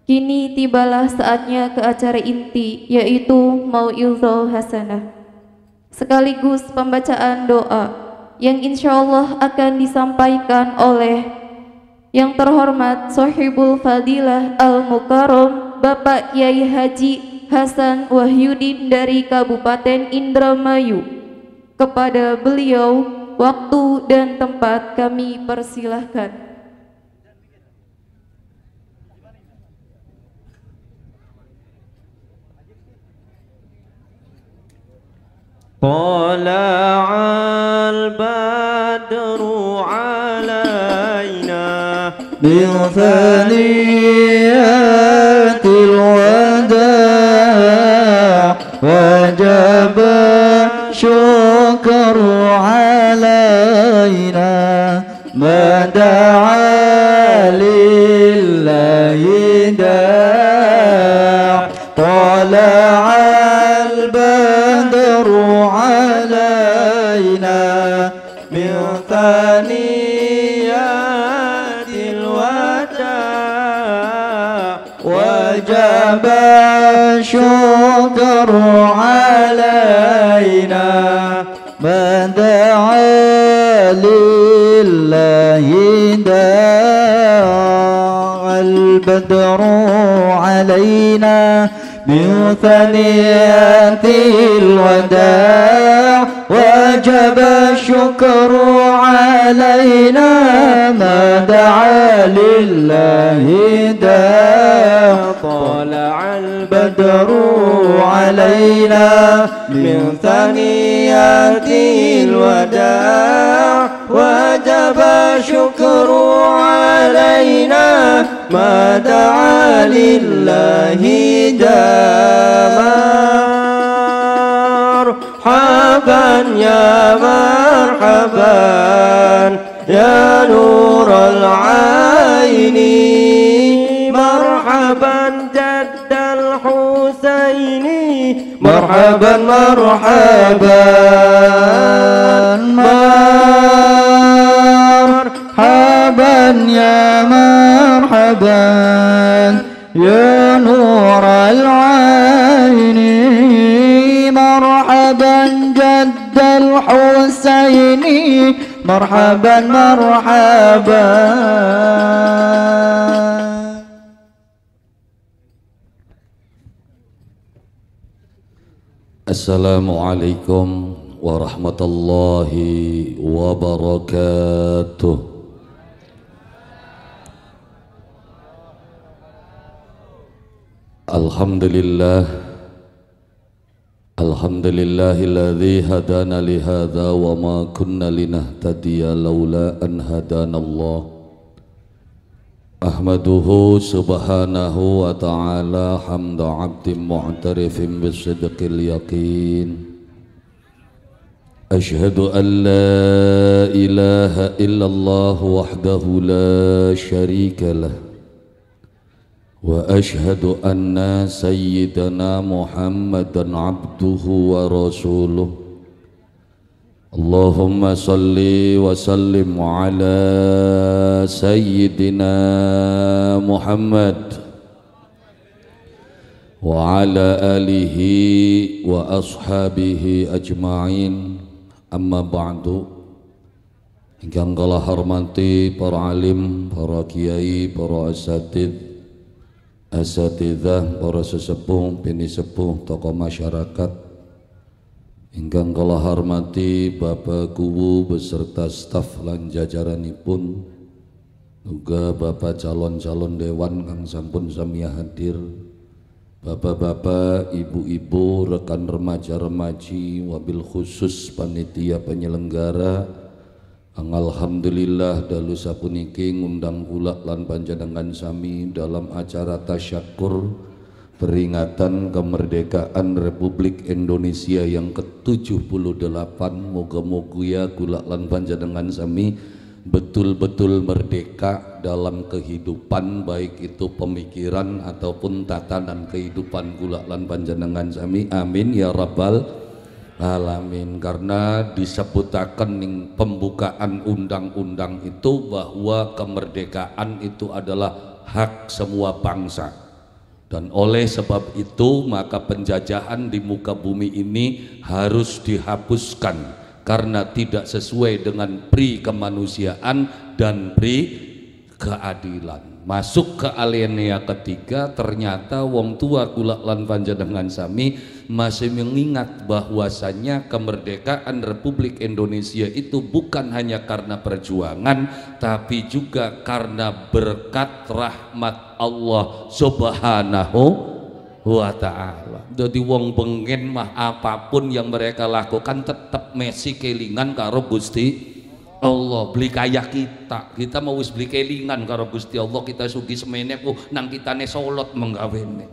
Kini tibalah saatnya ke acara inti, yaitu Mau'izah Hasanah, sekaligus pembacaan doa yang insyaallah akan disampaikan oleh yang terhormat Sohibul Fadilah Al-Mukarram Bapak Kiai Haji Hasan Wahyudin dari Kabupaten Indramayu. Kepada beliau, waktu dan tempat kami persilahkan. طلع البدر علينا من ثنيات الوداع وجب الشكر علينا ما دعا لله داع طلع البدر علينا من ثنيات الوداع وجب الشكر علينا ما دعا لله داع البدر علينا من ثنيات الوداع وجب الشكر علينا ما دعا لله داع طلع البدر علينا من ثنيات الوداع وجب الشكر علينا ما دعا لله داع مرحبا يا مرحبا يا نور العين مرحبا جد الحسين مرحبا مرحبا مرحبا يا مرحبا يا نور العين مرحبا جد الحسين مرحبا مرحبا. Assalamualaikum warahmatullahi wabarakatuh. Alhamdulillahilladzi hadana lihadza wa ma kunna linahtadiya laula an hadanallah. Ahmaduhu subhanahu wa ta'ala hamda 'abdin mu'tarifin bisidqil yaqin. Ashhadu an la ilaha illallah wahdahu la syarika lah. Wa ashhadu anna sayyidana Muhammadan abduhu wa rasuluh. Allahumma salli wa sallim ala sayyidina Muhammad wa ala alihi wa ashabihi ajma'in. Amma ba'du. Ingkang kula hormati para alim, para kiai, para asatidzah, para sesepuh, bini sepuh, tokoh masyarakat. Ingkang kula hormati Bapak Kuwu beserta staf lan jajaranipun, juga Bapak calon-calon dewan kang sampun sami hadir, Bapak-bapak, ibu-ibu, rekan remaja-remaji, wabil khusus panitia penyelenggara, kang alhamdulillah dalu sapuniki ngundang kula lan panjenengan sami dalam acara tasyakur peringatan kemerdekaan Republik Indonesia yang ke-78. Moga-moga ya kula lan panjenengan sami betul-betul merdeka dalam kehidupan, baik itu pemikiran ataupun tatanan kehidupan kula lan panjenengan sami. Amin ya rabbal alamin. Karena disebutaken ning pembukaan undang-undang itu bahwa kemerdekaan itu adalah hak semua bangsa. Dan oleh sebab itu maka penjajahan di muka bumi ini harus dihapuskan karena tidak sesuai dengan pri kemanusiaan dan pri keadilan. Masuk ke alinea ketiga, ternyata wong tua kula lan panjenengan sami masih mengingat bahwasannya kemerdekaan Republik Indonesia itu bukan hanya karena perjuangan, tapi juga karena berkat rahmat Allah Subhanahu wa ta'ala. Jadi wong bengen mah apapun yang mereka lakukan tetap mesi kelingan karo Gusti Allah. Beli kaya kita mau wis beli kelingan karo Gusti Allah, kita sugi semene ku nang kitane solot menggawene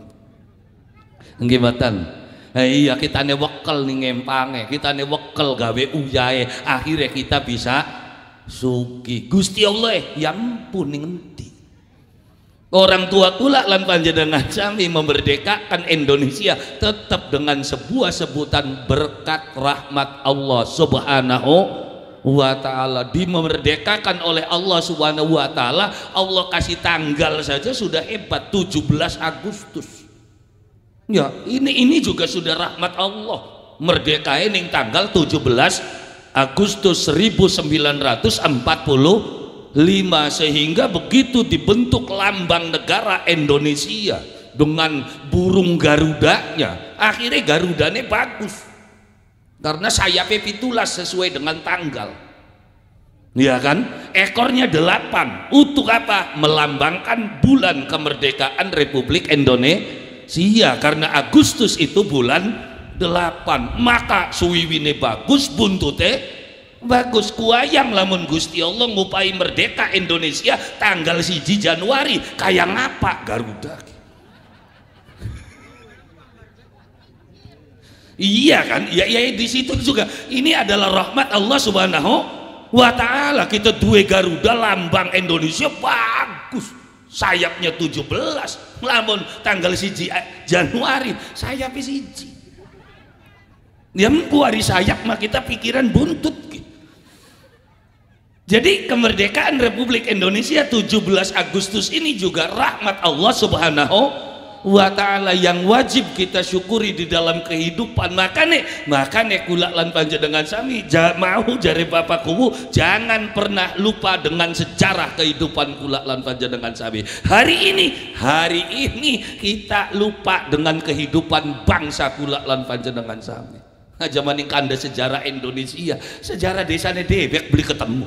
nggih mboten. Iya, kitane wekel ning empange, kitane wekel gawe uyahe, akhirnya kita bisa sugi. Gusti Allah ya ampun ning endi. Orang tua kula lan panjenengan sami memerdekakan Indonesia tetap dengan sebuah sebutan berkat rahmat Allah Subhanahu wa ta'ala. Dimerdekakan oleh Allah Subhanahu wa ta'ala. Allah kasih tanggal saja sudah hebat, 17 Agustus. Ya, ini juga sudah rahmat Allah. Merdekain ning tanggal 17 Agustus 1945, sehingga begitu dibentuk lambang negara Indonesia dengan burung garudanya, akhirnya garudanya bagus. Karena sayapnya pitulas sesuai dengan tanggal, ya kan? Ekornya 8. Untuk apa? Melambangkan bulan kemerdekaan Republik Indonesia. Karena Agustus itu bulan 8, maka suwiwine bagus, buntute bagus. Kuayang lamun Gusti Allah ngupai merdeka Indonesia tanggal 1 Januari kayak ngapa Garuda. Iya kan? Ya di situ juga ini adalah rahmat Allah Subhanahu wa ta'ala. Kita dua Garuda lambang Indonesia bagus. Sayapnya 17, lamun tanggal 1 Januari sayapnya 1. Ya mpu hari sayap mah kita pikiran buntut. Jadi kemerdekaan Republik Indonesia 17 Agustus ini juga rahmat Allah Subhanahu wa ta'ala yang wajib kita syukuri di dalam kehidupan. Makanya kula lan panjenengan sami mau jare Bapak Kuwu, jangan pernah lupa dengan sejarah kehidupan kula lan panjenengan sami. Hari ini kita lupa dengan kehidupan bangsa kula lan panjenengan sami. Nah, zaman yang kanda sejarah Indonesia, sejarah desane dewek beli ketemu.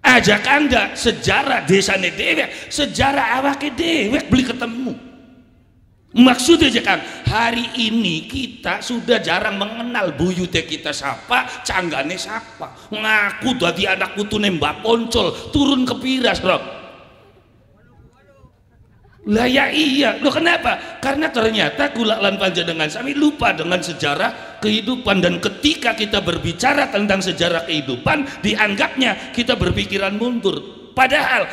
Ajak anda sejarah desane dewek, sejarah awake dewek beli ketemu. Maksudnya Kang, hari ini kita sudah jarang mengenal buyute kita siapa, canggane siapa. Ngaku dadi anak putune Mbak Poncol, turun ke Piras, Bro. Lah ya iya, loh kenapa? Karena ternyata kula lan panjenengan sami lupa dengan sejarah kehidupan, dan ketika kita berbicara tentang sejarah kehidupan dianggapnya kita berpikiran mundur. Padahal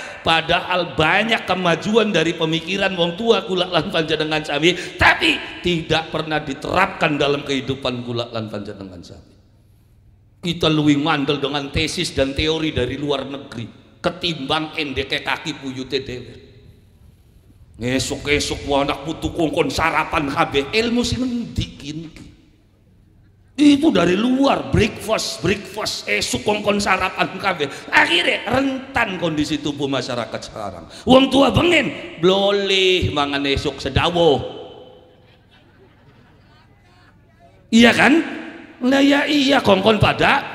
banyak kemajuan dari pemikiran wong tua kula lan panjenengan sami, tapi tidak pernah diterapkan dalam kehidupan kula lan panjenengan sami. Kita luwih mandel dengan tesis dan teori dari luar negeri ketimbang endeke kaki buyute dhewe. Esuk-esuk anak putu kongkon sarapan kabeh, ilmu sing endi kini? Itu dari luar, breakfast esuk kongkon sarapan kabeh. Akhirnya rentan kondisi tubuh masyarakat sekarang. Wong tua bengen boleh mangan esuk sedawuh. Iya kan? Lah ya iya kongkon pada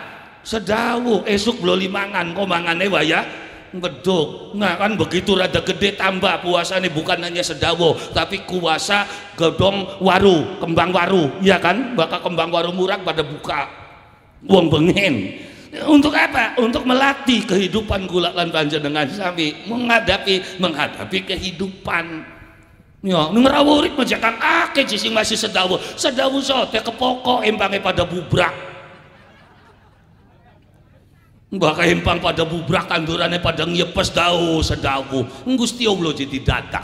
sedawuh, esuk boleh mangan, kok mangane waya beduk. Nah kan begitu rada gede tambah puasanya, bukan hanya sedawo tapi kuasa gedong waru, kembang waru, ya kan? Bakal kembang waru murah pada buka uang bengen. Untuk apa? Untuk melatih kehidupan kula lan panjenengan sami menghadapi kehidupan. Ya, ngerawurit majakan akeh sing masih sedawo sote kepokok empange pada bubrak. Mbak empang pada bubrak, tandurannya pada nyepes sedawu. Gusti Allah jadi dadak.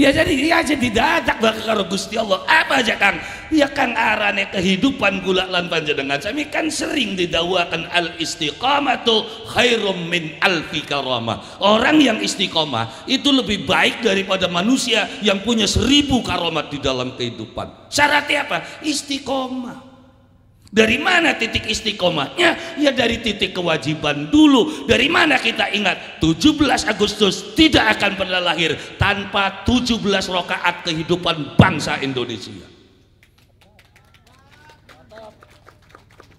Ya jadi dadak bakal karo Gusti Allah. Apa aja Kang? Ya Kang arane kehidupan kula lan panjenengan sami kan sering didakwakan al istiqamatu khairum min alfi karamah. Orang yang istiqomah itu lebih baik daripada manusia yang punya 1000 karamat di dalam kehidupan. Syaratnya apa? Istiqomah. Dari mana titik istiqomahnya? Ya dari titik kewajiban dulu. Dari mana kita ingat 17 Agustus tidak akan pernah lahir tanpa 17 rakaat kehidupan bangsa Indonesia.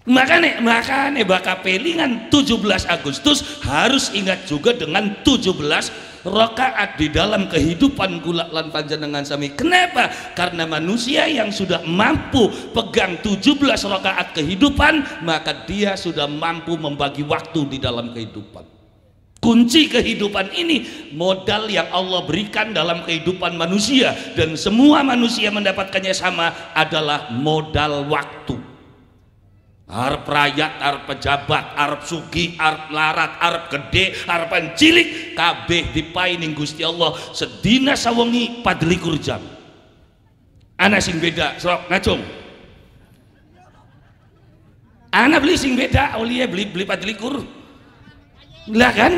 Makanya bakal pelingan 17 Agustus harus ingat juga dengan 17 rakaat di dalam kehidupan kula lan panjenengan sami. Kenapa? Karena manusia yang sudah mampu pegang 17 rakaat kehidupan, maka dia sudah mampu membagi waktu di dalam kehidupan. Kunci kehidupan ini modal yang Allah berikan dalam kehidupan manusia, dan semua manusia mendapatkannya sama, adalah modal waktu. Arep rakyat, arep pejabat, arep sugih, arep larat, arep gede, arep cilik, kabeh dipai ning Gusti Allah sedina sawengi 24 jam. Ana sing beda sok ngacung. Ana beli sing beda, Aulia beli 24. Lah kan?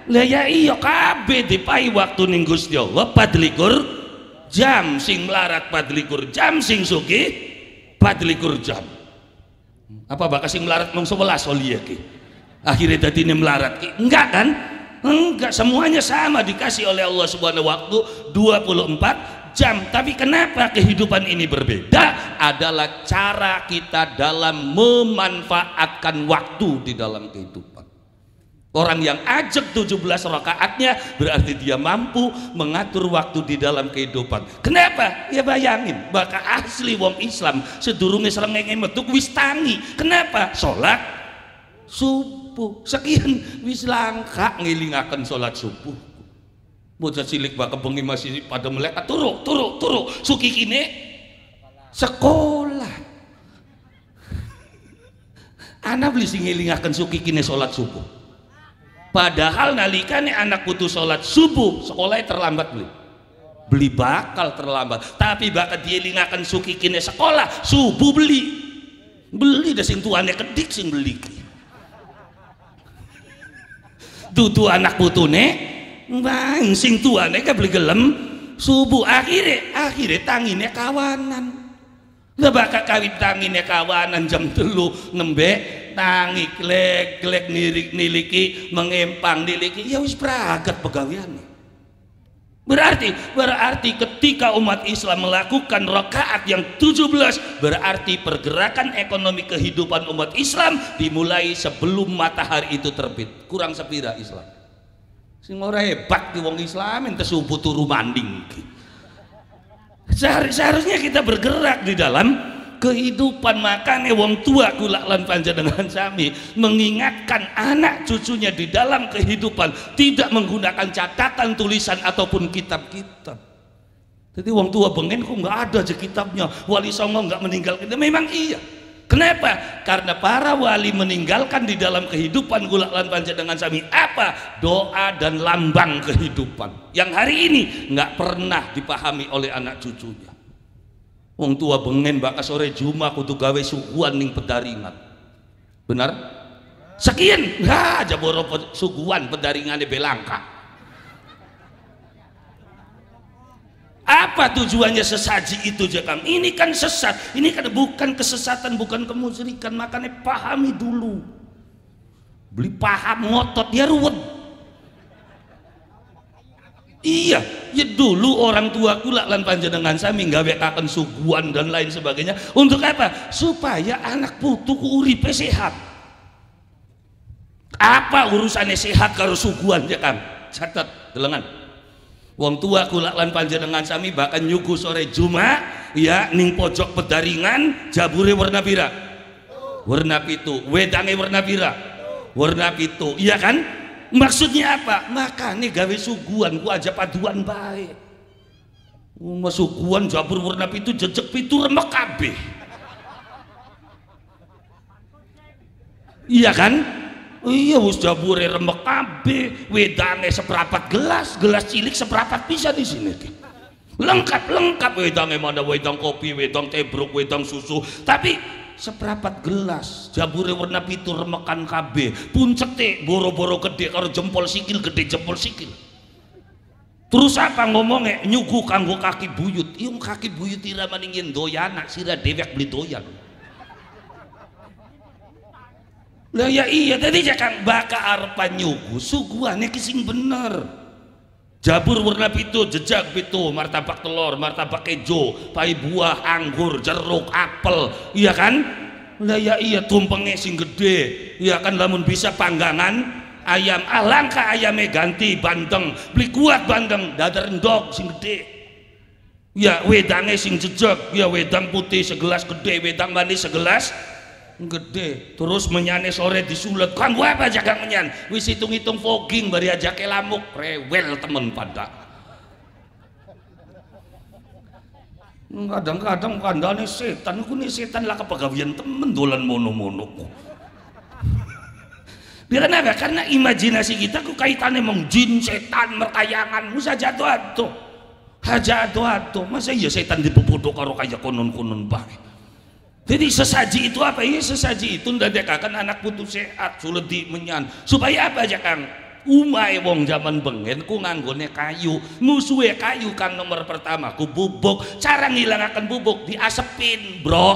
Lah ya iya kabeh dipai waktu ning Gusti Allah 24 jam, sing melarat 24 jam, sing sugih 24 jam. Apa bakal sing melarat mong 11 Aulia ki? Akhirnya tadi ini melarat ki? Enggak kan? Enggak, semuanya sama dikasih oleh Allah Subhanahu waktu 24 jam. Tapi kenapa kehidupan ini berbeda? Adalah cara kita dalam memanfaatkan waktu di dalam kehidupan. Orang yang ajak 17 rakaatnya berarti dia mampu mengatur waktu di dalam kehidupan. Kenapa? Ya bayangin, bakal asli wong Islam sedurunge srengenge metu wis tangi. Kenapa? Salat subuh. Sekian wis langka ngelingaken salat subuh. Bocah cilik bakal bengi masih pada melek turu suki kine sekolah. Ana beli sing ngelingaken suki kine salat subuh. Padahal nalikane anak putus sholat subuh sekolahnya terlambat beli bakal terlambat, tapi bakal dielingakan suki kini sekolah subuh beli dah sing tuane kedik sing beli dudu anak putune bang sing tuane kan beli gelem subuh akhirnya tangine kawanan. Lah bakal kawit tangine kawanan jam 3 nembe tangi glek niliki mengempang niliki ya wis pragat pegaweane. Berarti ketika umat Islam melakukan rakaat yang 17 berarti pergerakan ekonomi kehidupan umat Islam dimulai sebelum matahari itu terbit. Kurang sepira Islam sing ora hebat ki wong Islam ente subuh turu manding. Seharusnya kita bergerak di dalam kehidupan. Makanya wong tua kula lan panjenengan sami mengingatkan anak cucunya di dalam kehidupan tidak menggunakan catatan tulisan ataupun kitab-kitab. Jadi wong tua bengen kok nggak ada aja kitabnya, Wali Songo nggak meninggalkan. Memang iya. Kenapa? Karena para wali meninggalkan di dalam kehidupan kula lan panjenengan sami apa? Doa dan lambang kehidupan yang hari ini nggak pernah dipahami oleh anak cucunya. Wong tua bengen bakal sore Jumat kudu gawe suguhan ning pedaringan. Benar? Sekian aja boro suguhan pedaringane belangka. Apa tujuannya sesaji itu Jakam? Ini kan sesat, ini kan bukan kesesatan, bukan kemusyrikan. Makanya pahami dulu. Beli paham ngotot dia ruwet. Iya, ya dulu orang tua kula lan panjenengan sami gawe kaken suguhan dan lain sebagainya. Untuk apa? Supaya anak putuku uripe sehat. Apa urusannya sehat karo suguhan Jakam? Catat delengan. Wong tua kula lan panjenengan sami bahkan nyuguh sore Jumat ya ning pojok pedaringan jabure warna pira? Warna pitu. Wedange warna pira? Warna pitu. Iya kan? Maksudnya apa? Makanya gawe suguhan ku aja paduan bae. Suguhan jabur warna pitu jejeg pitu remek kabeh. Iya kan? Iya wis jabure remek kabeh, wedane seprapat gelas cilik seprapat bisa di sini. lengkap wedang mana wedang kopi, wedang tebruk, wedang susu, tapi seprapat gelas jabure warna pitu remekan kabeh puncak teh boro-boro gede karo jempol sikil gede jempol sikil. Terus apa ngomongnya nyuguh kanggo kaki buyut, yung kaki buyut ira maningin doyan sira dewek beli doyan. Lah ya iya tadi jangan baka arepan nyuguh suguhane kising bener. Jabur warna pitu, jejak pitu, martabak telur, martabak kejo, pai buah, anggur, jeruk, apel, iya kan? Lah ya iya tumpengnya sing gede, iya kan? Lamun bisa panggangan ayam, alangkah ayamnya ganti bandeng, beli kuat bandeng, dadar endog sing gede. Ya wedangnya sing jejak, ya wedang putih segelas gede, wedang manis segelas gede. Terus menyane sore disulet kanggo apa jaga menyan wis hitung-hitung fogging bari aja ke lamuk rewel temen pada kadang-kadang kandane setan aku nih setan lah kepagawian temen dolan mono-mono. Biar kenapa? Karena imajinasi kita ku kaitannya mong jin setan merkayangan musa jatuh-atuh hajatuh-atuh masa iya setan dipupuduk karo kaya konon-konon bae. Jadi sesaji itu apa? Ini sesaji itu ndadekakan anak putu sehat sulit di menyan supaya apa aja Kang? Umai wong zaman bengen ku nganggone kayu musuhe kayu Kang nomor pertama ku bubuk cara ngilangaken bubuk diasepin bro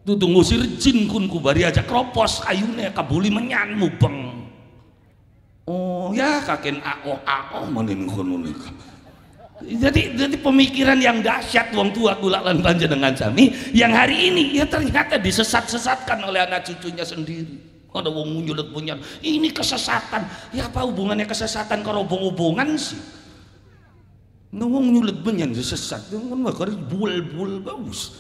tutu ngusir jin kun ku bari aja kropos kayune kabuli menyan mubeng. Oh ya kaken ao manin kono nika. Jadi pemikiran yang dahsyat wong tua kula lan panjenengan sami yang hari ini ya ternyata disesat-sesatkan oleh anak cucunya sendiri. Ada wong nyulut punyan ini kesesatan. Ya apa hubungannya kesesatan karo hubungan sih? Wong nyulut punyan sesat kan makare bul bagus.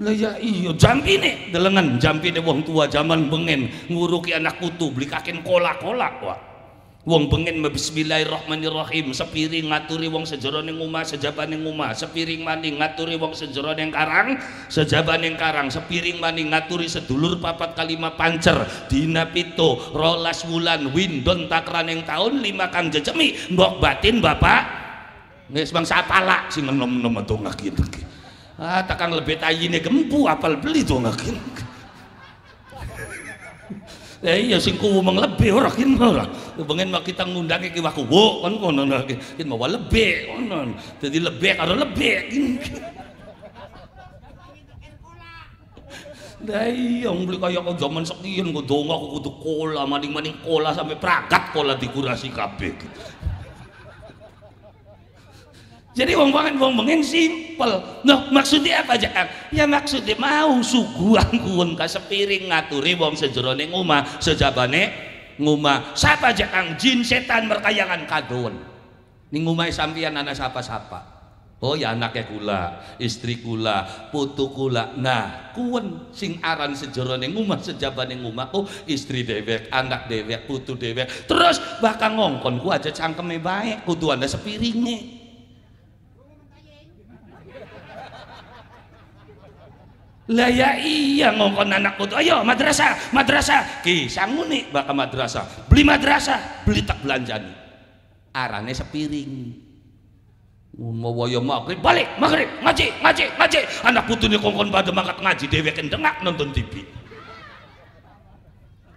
Lah ya iya jampine delengan jampine wong tua zaman bengen nguruki anak putu beli kaken kolak-kolak wah. Wong pengen bismillahirrahmanirrahim sepiring ngaturi wong sejeroning omah sejabaning omah sepiring maning ngaturi wong sejeroning karang sejabaning karang sepiring maning ngaturi sedulur papat kalima pancer dina pito rolas wulan windon takraning taun 5 kang jejemi mbok batin bapak nges bang sapala sing enom-enom atuh ngakin takang lebih tayine gempu apal beli tuh ngakin. Ya iya sing kuwu menglebih ora kin ora. Pengen mak kita ngundangi ki waku wo kan kono kin mau lebih kono. Dadi lebih karo lebih kin. Lah iya beli kaya kok zaman sekian kok donga aku kudu kola maning-maning kola sampai pragat kola dikurasi kabeh. Jadi wong pengen simpel. Nah maksudnya apa aja Kang? Ya maksudnya mau suguhan kuwon ka sepiring ngaturi wong sejeroning omah sejabane ngomah. Sapa aja Kang jin setan merkayangan kadon. Ning omahe sampeyan anak sapa-sapa. Oh ya anaknya kula, istri kula, putu kula. Nah, kuwon sing aran sejeroning omah sejabane omah oh istri dewek, anak dewek, putu dewek. Terus bakal ngongkon ku aja cangkeme bae kudu ana sepiringe. Lah ya iya ngongkon anak putu ayo madrasah ki sanguni bakal madrasah beli tak belanjani arane sepiring mau waya maghrib balik maghrib ngaji anak putu ni kongkon pada mangkat ngaji dewek dengak nonton TV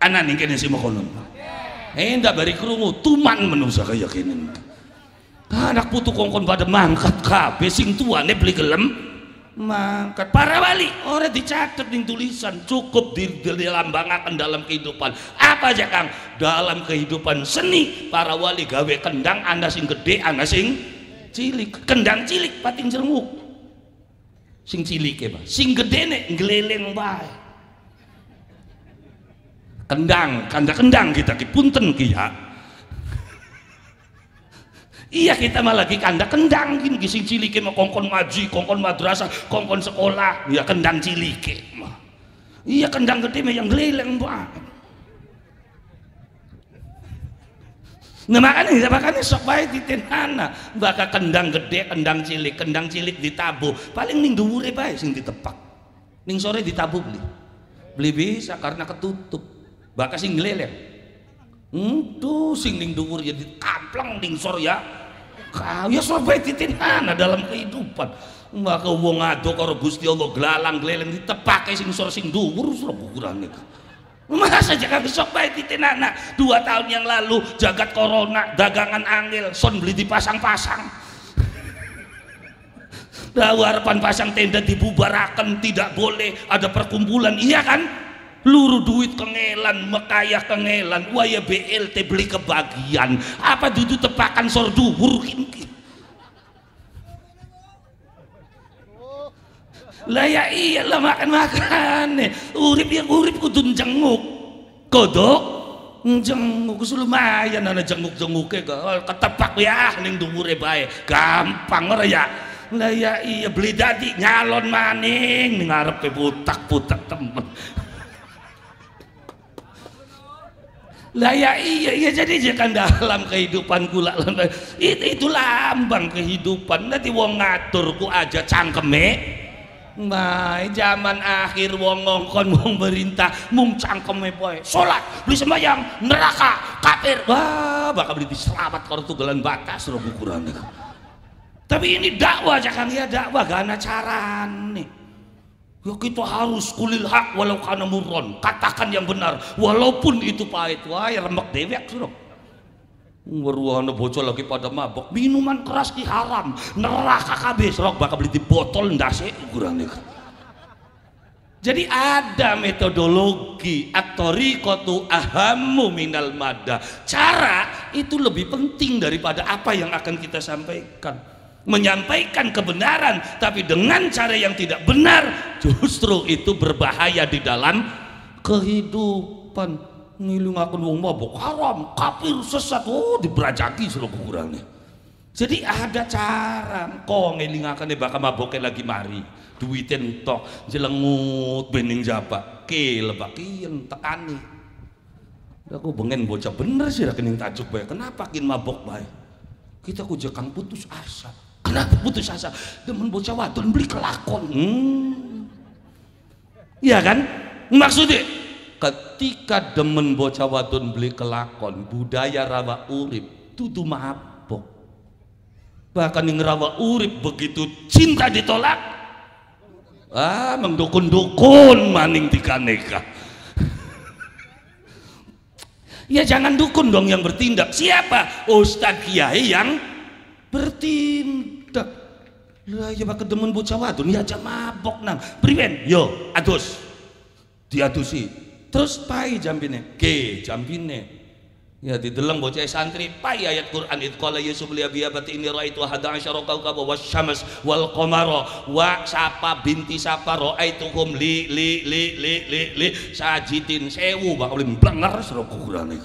anak nih kene si makonon ndak bari krungu tuman menungsa kaya kene anak putu kongkon pada mangkat kabeh sing tuane beli gelem mangkat para wali orang dicatat di tulisan cukup dilambangakan dalam kehidupan apa aja Kang dalam kehidupan seni para wali gawe kendang anda sing gede anda sing cilik kendang cilik pating jermuk sing cilik ya Pak sing gede nek ngeleleng bae kendang kita punten ki ya. Iya kita malah lagi kanda kendang gini sing cilike mah kongkon ngaji, kongkon madrasah, kongkon sekolah, ya kendang cilike mah. Iya kendang gede mah yang geleleng banget. Nah makanya sok bae ditenana, bakal kendang gede, kendang cilik ditabuh, paling ning dhuwure bae sing ditepak. Ning sore ditabuh beli bisa karena ketutup, bakal sing geleleng. Tuh sing ning dhuwur ya dikampleng ning sor ya. Kau ya sobat titinana dalam kehidupan. Maka wong ado karo Gusti Allah glalang gleleng ditepake sing sor sing dhuwur ukurannya. Masa jangan sobat titinana 2 tahun yang lalu jagat corona dagangan angel son beli dipasang-pasang. Harapan pasang tenda dibubarakan, tidak boleh ada perkumpulan, iya kan? Luru duit kengelan, mekayah kengelan, waya BLT beli kebagian, apa dudu tepakan sor dhuwur kinki. Lah ya iyalah makan urip yang urip kudu jenguk kodok jenguk lumayan ana jenguk-jenguke ketepak ya ning dhuwure bae gampang ora ya. Lah ya iya beli dadi nyalon maning ning ngarepe putak-putak temen. Lah ya iya jadi jangan dalam kehidupan kula itu lambang kehidupan. Nanti wong ngatur ku aja cangkeme. Nah, zaman akhir wong ngongkon wong berintah mung cangkeme poe. Salat, beli sembahyang, neraka, kafir. Wah, bakal beli diselamat karo tunggalan batas ro ukurane. Tapi ini dakwah jangan ya dakwah gak ada carane. Ya kita harus kulil hak walau kana murron, katakan yang benar walaupun itu pahit. Wah, ya remek dewek suruh. Weruhane bocah lagi pada mabok, minuman keras ki haram, neraka kabeh serok bakal beli di botol ndase ukurane. Jadi ada metodologi at-thariqatu ahammu minal madah. Cara itu lebih penting daripada apa yang akan kita sampaikan. Menyampaikan kebenaran tapi dengan cara yang tidak benar justru itu berbahaya di dalam kehidupan. Ngilungaken wong mabok haram, kafir, sesat, diberajaki suruh kukurane. Jadi ada cara kok ngelingakane bakal maboke lagi mari duwite entok jelengut bening japa ke lebakien tekani. Aku bengen bocah bener sih rekening tajuk bae. Kenapa kin mabok bae? Kita ku jekang putus asa. Kenapa putus asa? Demen bocah wadon beli kelakon. Iya kan? Maksudnya ketika demen bocah wadon beli kelakon budaya rawa urip tutu mabok. Bahkan yang rawa urip begitu cinta ditolak mengdukun-dukun maning tikaneka. Ya jangan dukun dong yang bertindak. Siapa? Ustadz Kiai yang bertindak. Lah ya bakal demen bocah wadon ya aja mabok nang priwen yo adus diadusi terus pai jambine ke jambine ya dideleng bocah santri pai ayat Quran itu qala yusuf li abiyati inni raaitu hada asyara kawkaba wasyams wal qamara wa sapa binti sapa raaituhum li sajidin sewu bakal blenger sira Qur'ane.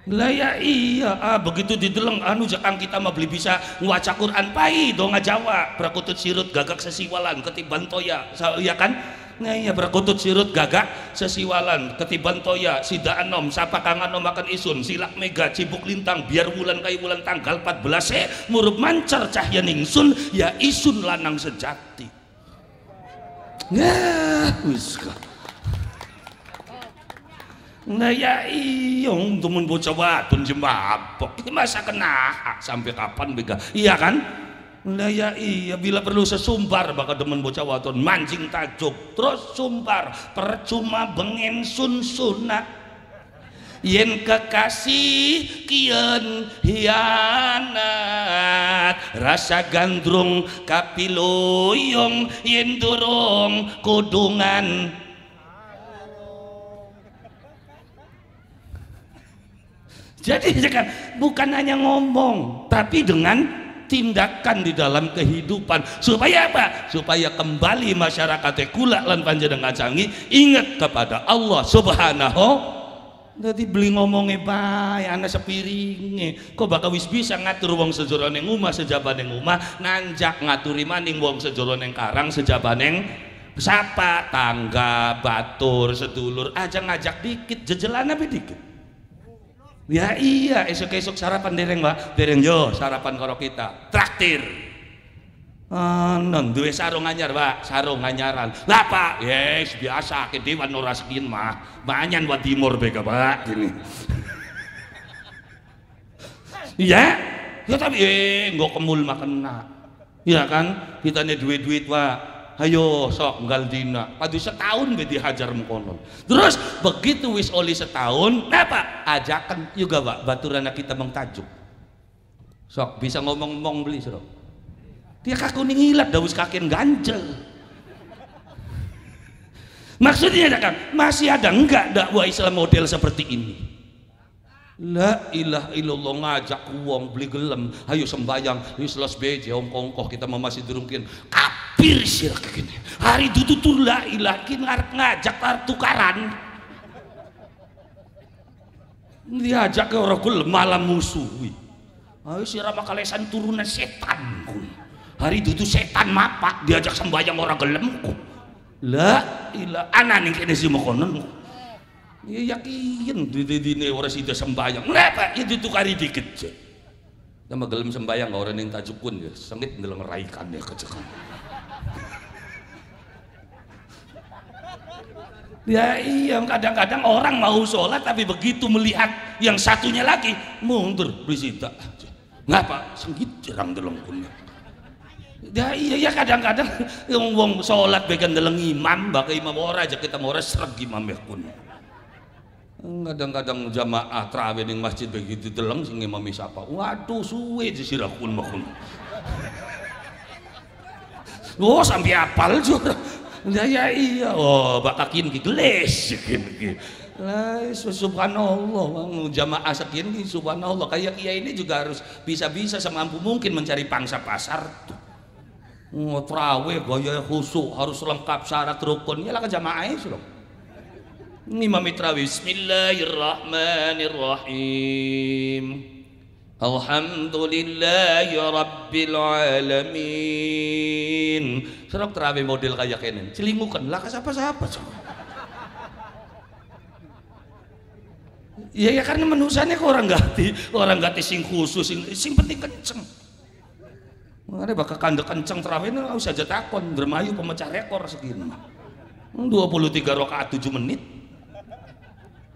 Lah ya iya begitu dideleng jakang kita mah beli bisa ngaca Quran pai dong Jawa prakutut sirut gagak sesiwalan ketiban toya ya kan. Nah iya berkutut sirut gagak sesiwalan ketiban toya sida anom sapa kangen makan isun silak mega cibuk lintang biar wulan kayu wulan tanggal 14 murup mancar cahya ningsun ya isun lanang sejati. Nah wis nah ya iyong temen bocah wadon jembabok ini masa kena sampai kapan bega iya kan. Nah ya iya bila perlu sesumbar bakal demen bocah wadon mancing tajuk terus sumbar percuma bengen sunsuna yen kekasih kian hianat rasa gandrung kapiloyong yen durung kudungan. Jadi bukan hanya ngomong tapi dengan tindakan di dalam kehidupan supaya apa? Supaya kembali masyarakat kula lan panjenengan canggih ingat kepada Allah Subhanahu. Jadi beli ngomongnya bae ana sepiringe kok bakal wis bisa ngatur wong sejoroneng omah sejabaneng omah nanjak ngaturi maning wong sejoroneng karang sejabaneng sapa tangga batur sedulur aja ngajak dikit jejelan apa dikit. Ya iya esok-esok sarapan dereng mbak dereng yo sarapan karo kita traktir Nang duwe sarung anyar, Pak, sarung anyaran. Lah, Pak, yes biasa ke dewan ora sekin mah. Banyan wa timur bega, Pak, gini. Iya, ya tapi nggo kemul makena. Iya kan? Kita nih duit-duit, Pak. Ayo sok nggal dina. Padu setahun be dihajar mengkonon. Terus begitu wis oli setahun, napa? Ajakan juga, Pak, baturana kita mengtajuk. Sok bisa ngomong-ngomong beli, Sok. Dia kaku ngilat dah wis kaken ganjel. Maksudnya kan masih ada enggak dakwah Islam model seperti ini? La ilaha illallah ngajak uang beli gelem, ayo sembayang, ayo selas beje ongkoh kita masih durungkin kafir sirah gini. Hari tutur la ilaha kin arep ngajak arep tukaran. Diajak ke orang gelem malam musuhi. Ayo sirah makalesan turunan setan. Hari itu setan mapak diajak sembahyang orang gelemku. La ilah anak nih kene si mokonon. Ya yakin di orang sida sembahyang. Kenapa? Itu kari dikit. Nama gelem sembahyang orang yang tajukun ya sengit ndeleng raikan ya kecekan. Ya iya kadang-kadang orang mau sholat tapi begitu melihat yang satunya lagi mundur berisita. Ngapa? Sengit jarang ndeleng kun. Ya iya kadang-kadang yang wong sholat bagian dalam imam baka imam ora aja kita mau serag imam ya kun. Kadang-kadang jamaah terawih di masjid begitu deleng sing imam siapa? Waduh suwe di sirakun makun. Oh sampai apal juga. Ya iya oh bakakin geles gitu. Lah subhanallah jamaah sekian subhanallah kayak kiai ini juga harus bisa-bisa semampu mungkin mencari pangsa pasar tuh. Terawih gaya khusuk harus lengkap syarat rukunnya lah ke jamaah itu loh. Imam terawih bismillahirrahmanirrahim alhamdulillahi rabbil alamin. Serok terawih model kayak kenen celingukan lah ke siapa-siapa ya karena manusianya kok orang gati sing khusus sing penting kenceng. Ada bakal kandek kenceng terawih ini harus saja takon bermayu pemecah rekor segini 23 rakaat 7 menit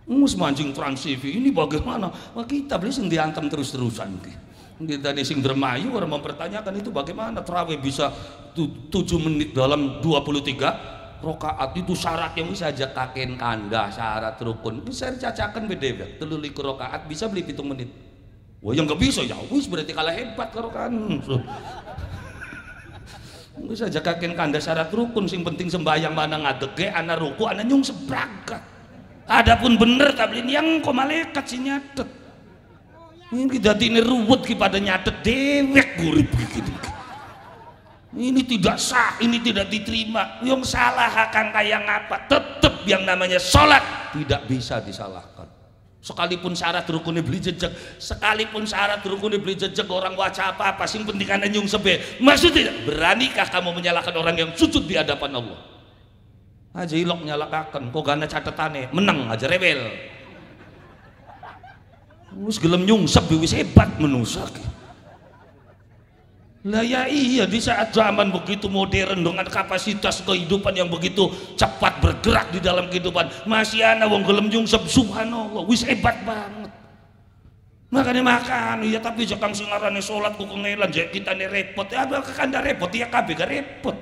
mus mancing transivi ini bagaimana kita beli sing diantem terus-terusan kita nih sing bermayu orang mempertanyakan itu bagaimana terawih bisa 7 menit dalam 23 rakaat itu syarat yang bisa aja kaken kanda syarat rukun bisa dicacakan beda 3 rakaat bisa beli 7 menit. Wah yang nggak bisa ya wis berarti kalah hebat kalau kan bisa jakakin kanda syarat rukun sing penting sembahyang mana ngadege anak ruku anak nyung sebrakat adapun bener tablin yang kok malaikat si nyatet ini jadi ini ruwet kepada nyatet dewek gurip begini ini tidak sah ini tidak diterima yang salah akan kayak ngapa tetap yang namanya sholat tidak bisa disalahkan. Sekalipun syarat rukunnya beli jejak, sekalipun syarat rukunnya beli jejak orang waca apa-apa, sing penting kan nyung sebe. Maksudnya, beranikah kamu menyalahkan orang yang sujud di hadapan Allah? Aja ilok nyalakakan, kok gana catatannya, menang aja rebel. Wis gelem nyungsep wis hebat menusak. Lah ya iya di saat zaman begitu modern dengan kapasitas kehidupan yang begitu cepat bergerak di dalam kehidupan masih ana wong gelem nyungsep subhanallah wis hebat banget. Makanya makan ya tapi jakang sing ngarane salat kok ngelan jek kitane repot ya bakal kanda repot ya kabeh gak repot.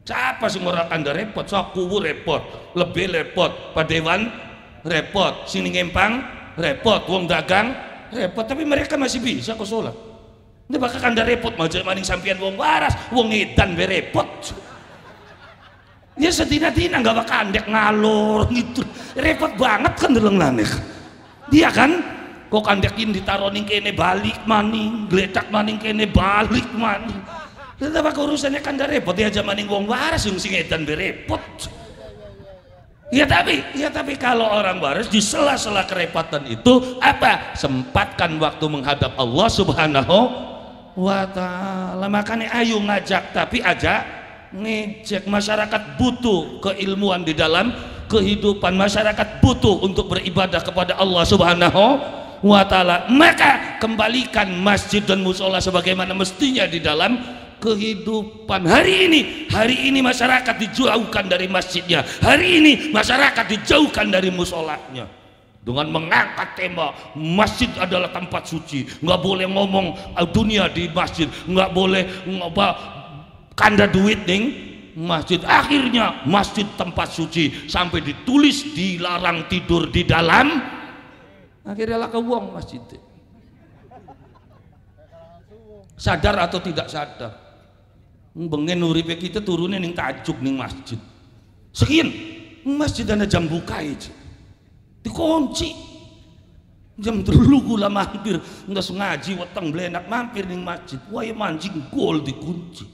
Siapa sing ora kanda repot? Sakuwu repot, lebih repot, padewan repot, sini ngempang repot, wong dagang repot tapi mereka masih bisa kok salat. Ini bakal kanda repot maja maning sampian wong waras wong edan be repot ya setina-tina gak bakal andek ngalor gitu repot banget kan deleng laneh dia kan kok kandekin ditaroning kene balik maning gledak maning kene balik maning kita bakal urusannya kanda repot ya aja maning wong waras yang sing edan be repot ya tapi kalau orang waras di sela-sela kerepotan itu apa sempatkan waktu menghadap Allah subhanahu wa ta'ala. Makanya ayo ngajak tapi aja ngejek masyarakat butuh keilmuan di dalam kehidupan masyarakat butuh untuk beribadah kepada Allah subhanahu wa ta'ala maka kembalikan masjid dan musola sebagaimana mestinya di dalam kehidupan. Hari ini masyarakat dijauhkan dari masjidnya, hari ini masyarakat dijauhkan dari musolanya dengan mengangkat tema masjid adalah tempat suci, nggak boleh ngomong dunia di masjid, nggak boleh kanda duit ning masjid. Akhirnya masjid tempat suci sampai ditulis dilarang tidur di dalam, akhirnya lah ke wong masjid. Sadar atau tidak sadar, bengen uripe kita turunin ning tajuk ning masjid. Sekian masjid ada jam buka aja dikunci jam 3 gula mampir, nggak sengaji weteng blenak mampir ning masjid, wah mancing gol dikunci.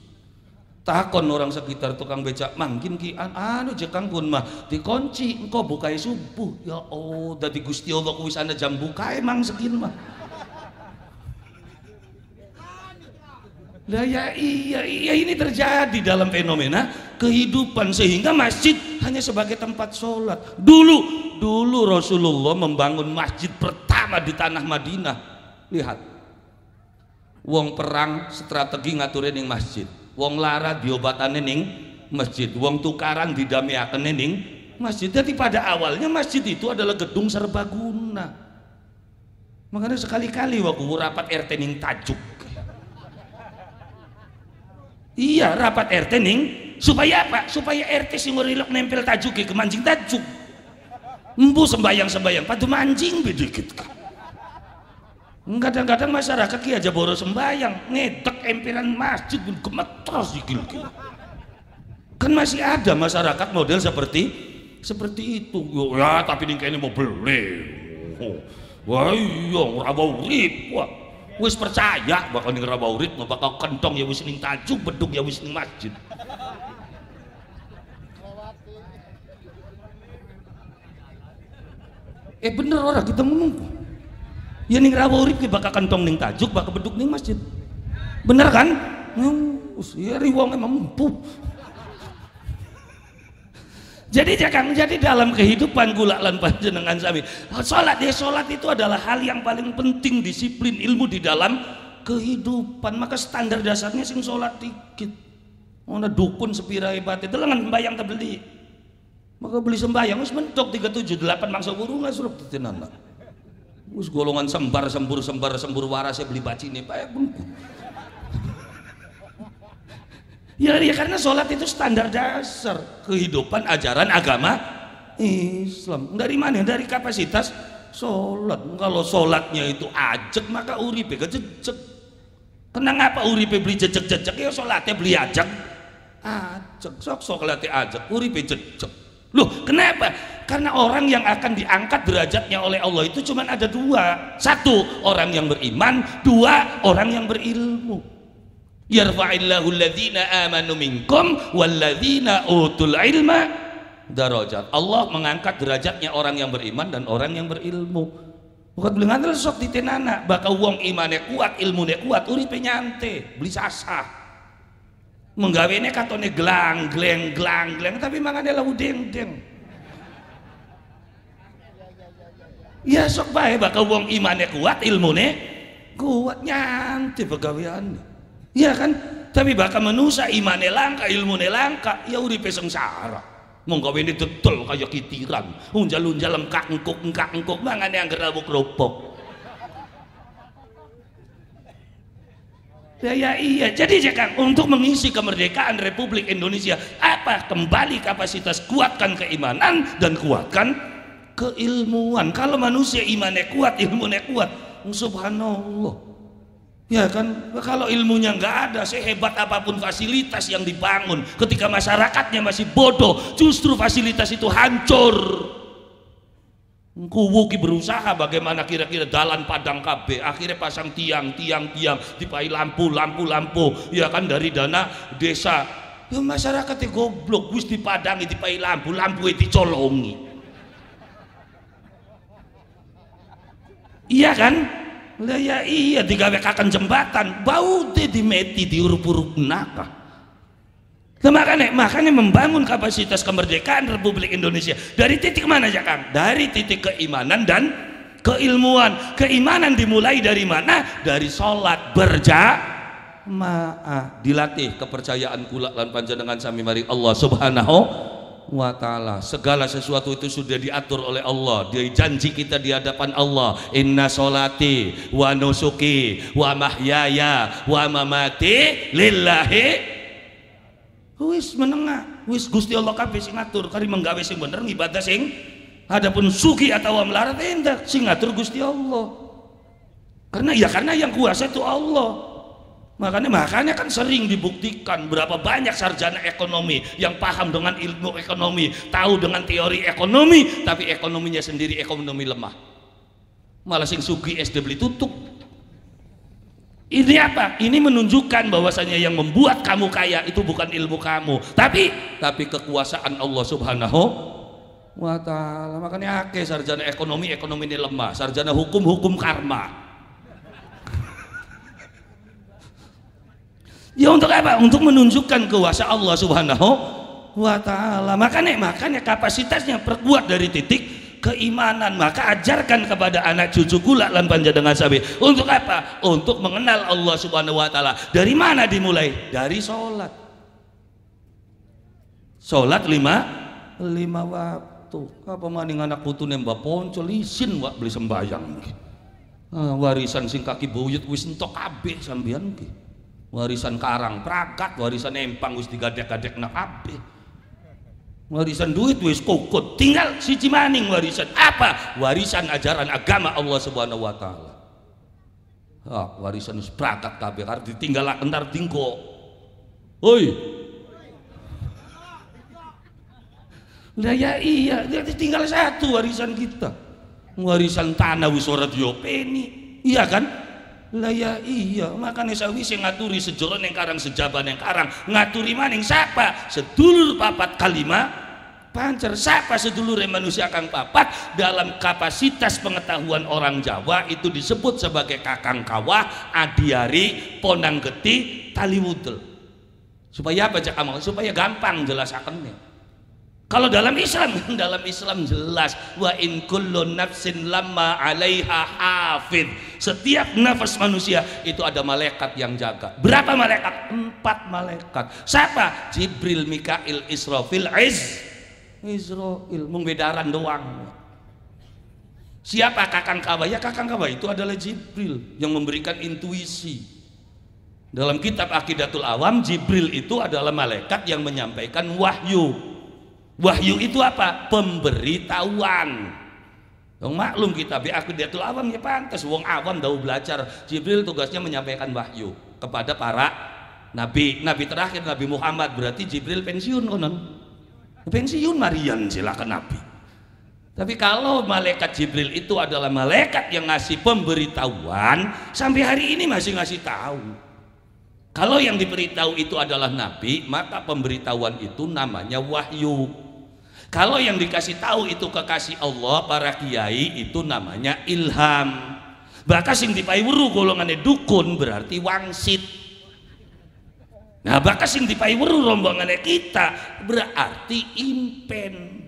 Takon orang sekitar tukang becak, mangkin ki anu jekang kun mah dikunci, engkau bukai subuh. Ya oh, dari Gusti Allah kuwi sana jam buka emang sekin mah. Lah ya iya ini terjadi dalam fenomena kehidupan, sehingga masjid hanya sebagai tempat sholat. Dulu Rasulullah membangun masjid pertama di tanah Madinah. Lihat, wong perang strategi ngaturin ning masjid, wong lara diobatane ning masjid, wong tukaran didamiaken ning masjid. Jadi pada awalnya masjid itu adalah gedung serbaguna. Makanya sekali-kali waktu rapat RT ning tajuk, iya rapat RT ning supaya apa? Supaya RT sing ngorilok nempel tajuk ke mancing tajuk. Embu sembayang padu mancing bedikit kan. Kadang-kadang masyarakat ki aja boros sembayang, ngedek emperan masjid pun gemetres dikil-kil. Kan masih ada masyarakat model seperti itu. Ya tapi ning kene mau beli. Wah iya ora urip. Wah wis percaya bakal ning rawa urip, bakal kentong ya wis ning tajuk, beduk ya wis ning masjid. Bener orang kita menunggu ya ning rawa urip ki bakal kentong ning tajuk, bakal beduk ning masjid. Bener kan? Ya riwong emang empuk. Jadi dalam kehidupan kula lan panjenengan sami, salat itu adalah hal yang paling penting, disiplin ilmu di dalam kehidupan. Maka standar dasarnya sing salat dikit. Ana dukun sepira hebate delengan sembayang ta beli. Maka beli sembayang wis mentok 378 mangsa kurungan suruh tetenan. Wis golongan sembur waras beli bacine pae bengku. Ya karena sholat itu standar dasar kehidupan ajaran agama Islam. Dari mana? Dari kapasitas sholat. Kalau sholatnya itu ajek maka uripe kejejek. Kenapa uripe beli jejek-jejek? Ya sholatnya beli ajek. Sok sholatnya ajek, uripe jejek. Loh kenapa? Karena orang yang akan diangkat derajatnya oleh Allah itu cuma ada dua. Satu, orang yang beriman. Dua, orang yang berilmu. Yarfa'illahu alladhina amanu minkum walladzina utul ilma darajat. Allah mengangkat derajatnya orang yang beriman dan orang yang berilmu. Bukan beli ngantel sok ditenana, bakal wong imane kuat, ilmune kuat, uripe nyante, beli sasah. Menggawene katone glang tapi mangane lawu deng-deng. Ya sok bae bakal wong imane kuat, ilmune kuat, nyante pegaweane. Ya kan, tapi bakal manusia imane langka, ilmune langka, ya uripe sengsara. Monggo ini dodol kaya kitiran, unjal-unjal engkak-engkuk mangane angger rawuk-ropok. Ya iya, jadi Kang, untuk mengisi kemerdekaan Republik Indonesia, apa? Kembali kapasitas, kuatkan keimanan dan kuatkan keilmuan. Kalau manusia imannya kuat, ilmunya kuat, subhanallah. Ya kan, kalau ilmunya nggak ada, sehebat apapun fasilitas yang dibangun, ketika masyarakatnya masih bodoh, justru fasilitas itu hancur. Kuwuki berusaha bagaimana kira-kira dalan padang KB, akhirnya pasang tiang, dipai lampu, ya kan, dari dana desa. Ya masyarakatnya goblok, wis dipadangi, dipai lampu dicolongi. Iya kan? Lah ya iya, digawe kakan jembatan, bau teh dimeti diurup-urup nakah. Makanya membangun kapasitas kemerdekaan Republik Indonesia dari titik mana ya Kang? Dari titik keimanan dan keilmuan. Keimanan dimulai dari mana? Dari sholat dilatih kepercayaan kula lan panjenengan sami mari Allah Subhanahu wa ta'ala. Segala sesuatu itu sudah diatur oleh Allah. Dia janji kita di hadapan Allah, inna sholati wa nusuki wa mahyaya wa mamati lillahi. Wis menengah, wis Gusti Allah kabeh sing ngatur, kari menggawe sing bener ngibadah sing adapun suki atau melarat endak sing ngatur Gusti Allah. Karena yang kuasa itu Allah. Makanya kan sering dibuktikan berapa banyak sarjana ekonomi yang paham dengan ilmu ekonomi, tahu dengan teori ekonomi, tapi ekonominya sendiri ekonomi lemah. Malah sing sugi SD beli tutup. Ini apa? Ini menunjukkan bahwasanya yang membuat kamu kaya itu bukan ilmu kamu, tapi kekuasaan Allah Subhanahu wa ta'ala. Makanya akeh sarjana ekonomi ini lemah, sarjana hukum karma. Ya untuk apa? Untuk menunjukkan kuasa Allah Subhanahu wa ta'ala. Makanya kapasitasnya perkuat dari titik keimanan. Maka ajarkan kepada anak cucu kula lan panjenengan sami. Untuk apa? Untuk mengenal Allah Subhanahu wa ta'ala. Dari mana dimulai? Dari sholat. Sholat lima waktu. Apa maning anak putu nembak poncol isin wak beli sembayang. Warisan sing kaki buyut wis entok kabeh sampeyan ki. Warisan karang prakat, warisan empang wis digadek-gadekna kabeh. Warisan duit wis kokot, tinggal siji maning warisan apa? Warisan ajaran agama Allah Subhanahu wa ta'ala. Warisan wis prakat kabeh arep ditinggalaken tar dingko. Hoi. Lah ya iya, dia tinggal satu warisan kita. Warisan tanah wis ora diopeni. Iya kan? Lah ya iya, makanya sawise ngaturi sejero ning karang sejaban ning karang, ngaturi maning sapa? Sedulur papat kalima pancer. Sapa sedulure manusia kang papat? Dalam kapasitas pengetahuan orang Jawa itu disebut sebagai kakang kawah, adiari, ponang geti, taliwudel. Supaya apa cak kamu? Supaya gampang jelasakennya. Kalau dalam Islam jelas, wa in kullu nafsin lamma 'alaiha hafid. Setiap nafas manusia itu ada malaikat yang jaga. Berapa malaikat? 4 malaikat. Siapa? Jibril, Mikail, Israfil, Israil. Mung bedaran doang. Siapa kakang kawah? Ya kakang kawah itu adalah Jibril yang memberikan intuisi. Dalam kitab Aqidatul Awam, Jibril itu adalah malaikat yang menyampaikan wahyu. Wahyu itu apa? Pemberitahuan. Yang maklum kita Aqidatul Awam ya pantas wong awam dah belajar. Jibril tugasnya menyampaikan wahyu kepada para nabi. Nabi terakhir Nabi Muhammad, berarti Jibril pensiun konon. Pensiun Marian silakan nabi. Tapi kalau malaikat Jibril itu adalah malaikat yang ngasih pemberitahuan, sampai hari ini masih ngasih tahu. Kalau yang diberitahu itu adalah nabi, maka pemberitahuan itu namanya wahyu. Kalau yang dikasih tahu itu kekasih Allah, para kiai, itu namanya ilham. Bahkan sing dipai weru golongane dukun berarti wangsit. Nah, bahkan sing dipai weru rombongane kita berarti impen.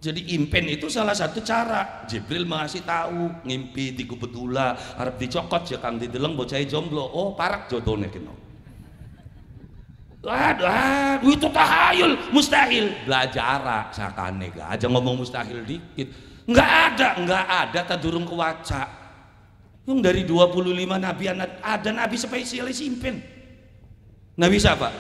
Jadi impen itu salah satu cara Jibril mengasih tahu, ngimpi di kubetula arep dicokot ya kang dideleng bocah jomblo. Oh, parak jodone kena. Aduh, itu tahayul, mustahil. Belajar sakane gak aja ngomong mustahil dikit. Enggak ada tadurung kewaca. Yang dari 25 nabi ada nabi spesialis impen. Nabi siapa?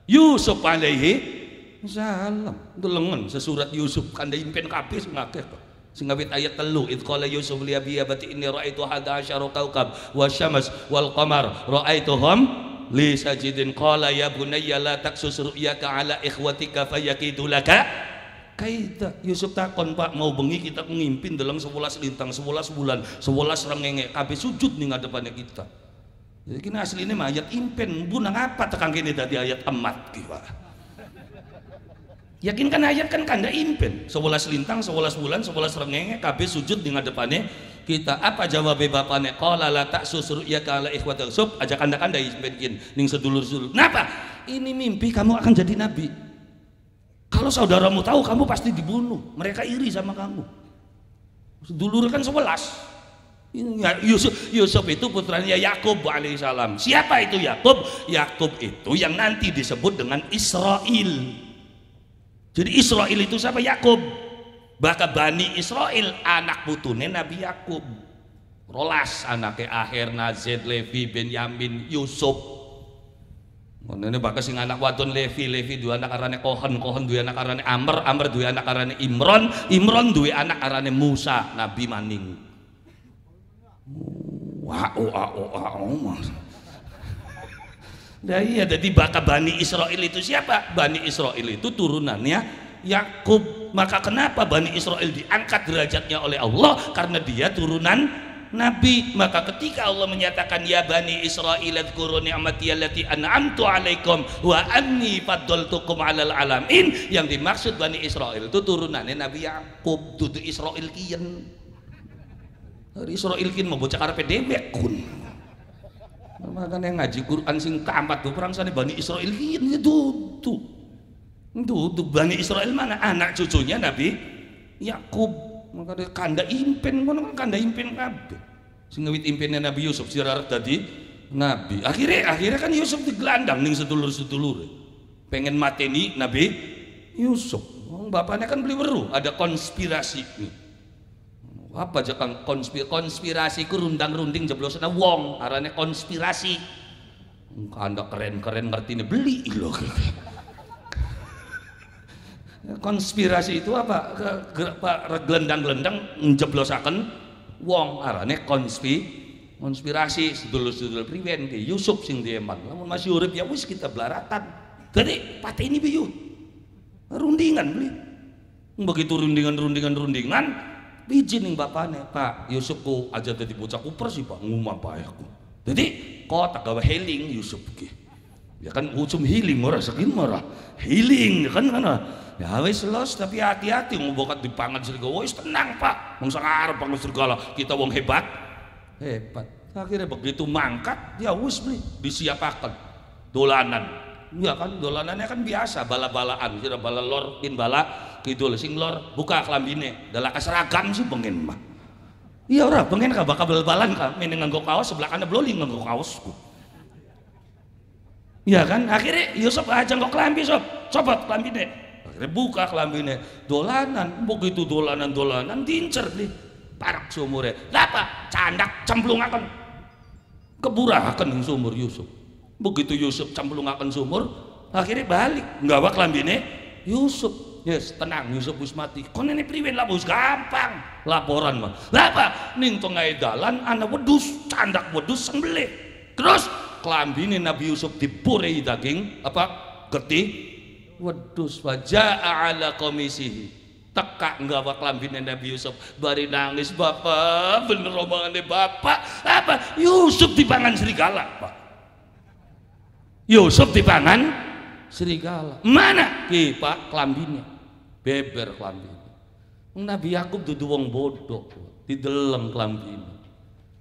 Yusuf alaihi salam. Delengen sesurat Yusuf kanda impen kabeh sing akeh kok. Sing awit ayat 3 id qala Yusuf li abi abati inni raaitu 11 kaukab wasyamas wal qamar raaituhum li sajidin qala ya bunayya la taksus ru'yaka ala ikhwatika fayakidu laka kaita. Yusuf takon, Pak, mau bengi kita ngimpin dalam 11 lintang 11 bulan 11 rengenge kabeh sujud ning ngadepane kita. Jadi kini aslinya mah ayat impen bunang apa tekan kini tadi ayat emat kiwa. Yakin kan ayat kan kanda impen 11 lintang 11 bulan 11 rengenge kabeh sujud di ngadepane kita. Apa jawab bapane? Qala la taksus ru'yaka ala ikhwatil sub, aja kanda-kanda impen ning sedulur-sedulur. Kenapa? Ini mimpi kamu akan jadi nabi. Kalau saudaramu tahu kamu pasti dibunuh. Mereka iri sama kamu. Sedulur kan 11. Yusuf itu putranya Yakub alaihissalam. Siapa itu Yakub? Yakub itu yang nanti disebut dengan Israel. Jadi Israel itu siapa? Yakub. Bahkan Bani Israel anak putune Nabi Yakub. Rolas anaknya Aher, Nazid, Levi, Benyamin, Yusuf. Ini bakal sing anak wadon Levi dua anak arane Kohen dua anak arane Amr dua anak arane Imron dua anak arane Musa, Nabi maning. Nah iya, jadi bakal Bani Israel itu siapa? Bani Israel itu turunannya Yakub. Maka kenapa Bani Israel diangkat derajatnya oleh Allah? Karena dia turunan Nabi. Maka ketika Allah menyatakan ya Bani Israil adhkuru ni'mati allati an'amtu alaikum wa anni faddaltukum 'alal alamin, yang dimaksud Bani Israil itu turunannya Nabi Yakub. Dudu Israil kian. Israil kian mau bocah karepe dewek kun. Makanya ngaji Quran sing keempat tuh perangsane Bani Israil kian ya dudu. Bani Israil mana? Anak cucunya Nabi Yakub. Maka dia kanda impen, ngono kan kanda impen kabeh. Sing ngawit impennya Nabi Yusuf sirarat tadi Nabi. Akhirnya kan Yusuf digelandang ning sedulur-sedulur. Pengen mateni Nabi Yusuf. Bapaknya kan beli weruh, ada konspirasi nih. Apa aja kan konspirasi ku rundang-runding jeblosna wong, arane konspirasi. Kanda keren-keren ngertine beli lho. Konspirasi itu apa? Gelendang-gelendang njeblosaken wong, arane konspirasi. Sedulur-sedulur priwen ke Yusuf sing dieman. Lamun masih urip ya wis kita belaratan. Jadi pateni biyu. Rundingan beli. Begitu rundingan bijin ning bapane, Pak Yusuf ku aja dadi bocah kuper sih Pak, ngumah Pak aku. Jadi kok tak gawe healing Yusuf ki. Ya kan ucum healing ora saking ora. Healing kan ya wis los, tapi hati-hati ngobokat dipangan serigala. Wis tenang Pak, mangsa ngarep pangan serigala, kita wong hebat. Akhirnya begitu mangkat ya wis beli disiapaken dolanan. Ya kan dolanannya kan biasa, bala-balaan, kira bala lor kin bala kidul sing lor buka klambine, dalah seragam sih pengen mah. Iya ora pengen ka bakal bal-balan ka, mene nganggo kaos sebelah kanan bloling nganggo kaosku. Iya kan akhirnya Yusuf aja nggo klambi sob, copot klambine. Akhirnya buka klambine, dolanan, begitu dolanan dincer nih. Parak sumure. Lah apa? Candak cemplungaken. Keburahaken ning sumur Yusuf. Begitu Yusuf cemplungaken sumur, akhirnya balik nggawa klambine Yusuf. Yes, tenang Yusuf wis mati. Kon ini priwen lah bos, gampang laporan mah. Lah apa? Ning tengah dalan ana wedhus, candak wedhus sembelih. Terus klambine Nabi Yusuf dipurei daging apa? Getih wedhus. Wajaa ala komisihi. Teka nggawa klambine Nabi Yusuf, bari nangis, bapak bener omongane bapak. Apa? Yusuf dipangan serigala, Pak. Yusuf dipangan serigala. Mana ki Pak klambine? Beber klambine. Nabi Yakub dudu wong bodoh, dideleng klambine.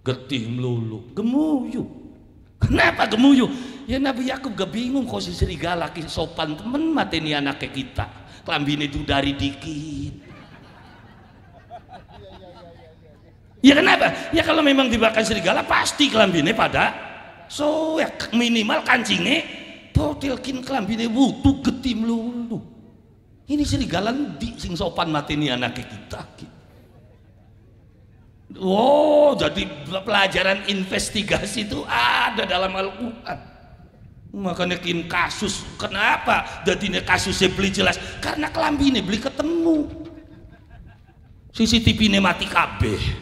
Getih melulu, gemuyu. Kenapa gemuyu? Ya Nabi Yakub gak bingung kok si serigala ki sopan temen mateni anaknya kita. Klambine itu dari dikit. Ya kenapa? Ya kalau memang dimakan serigala pasti klambine pada so ya minimal kancingnya potilkin klambine wutu getih melulu. Ini serigala di sing sopan mateni anaknya kita. Oh, jadi pelajaran investigasi itu ada dalam Al-Quran. Makanya kin kasus, kenapa dadine kasusnya beli jelas? Karena klambine beli ketemu. CCTV-nya mati kabeh.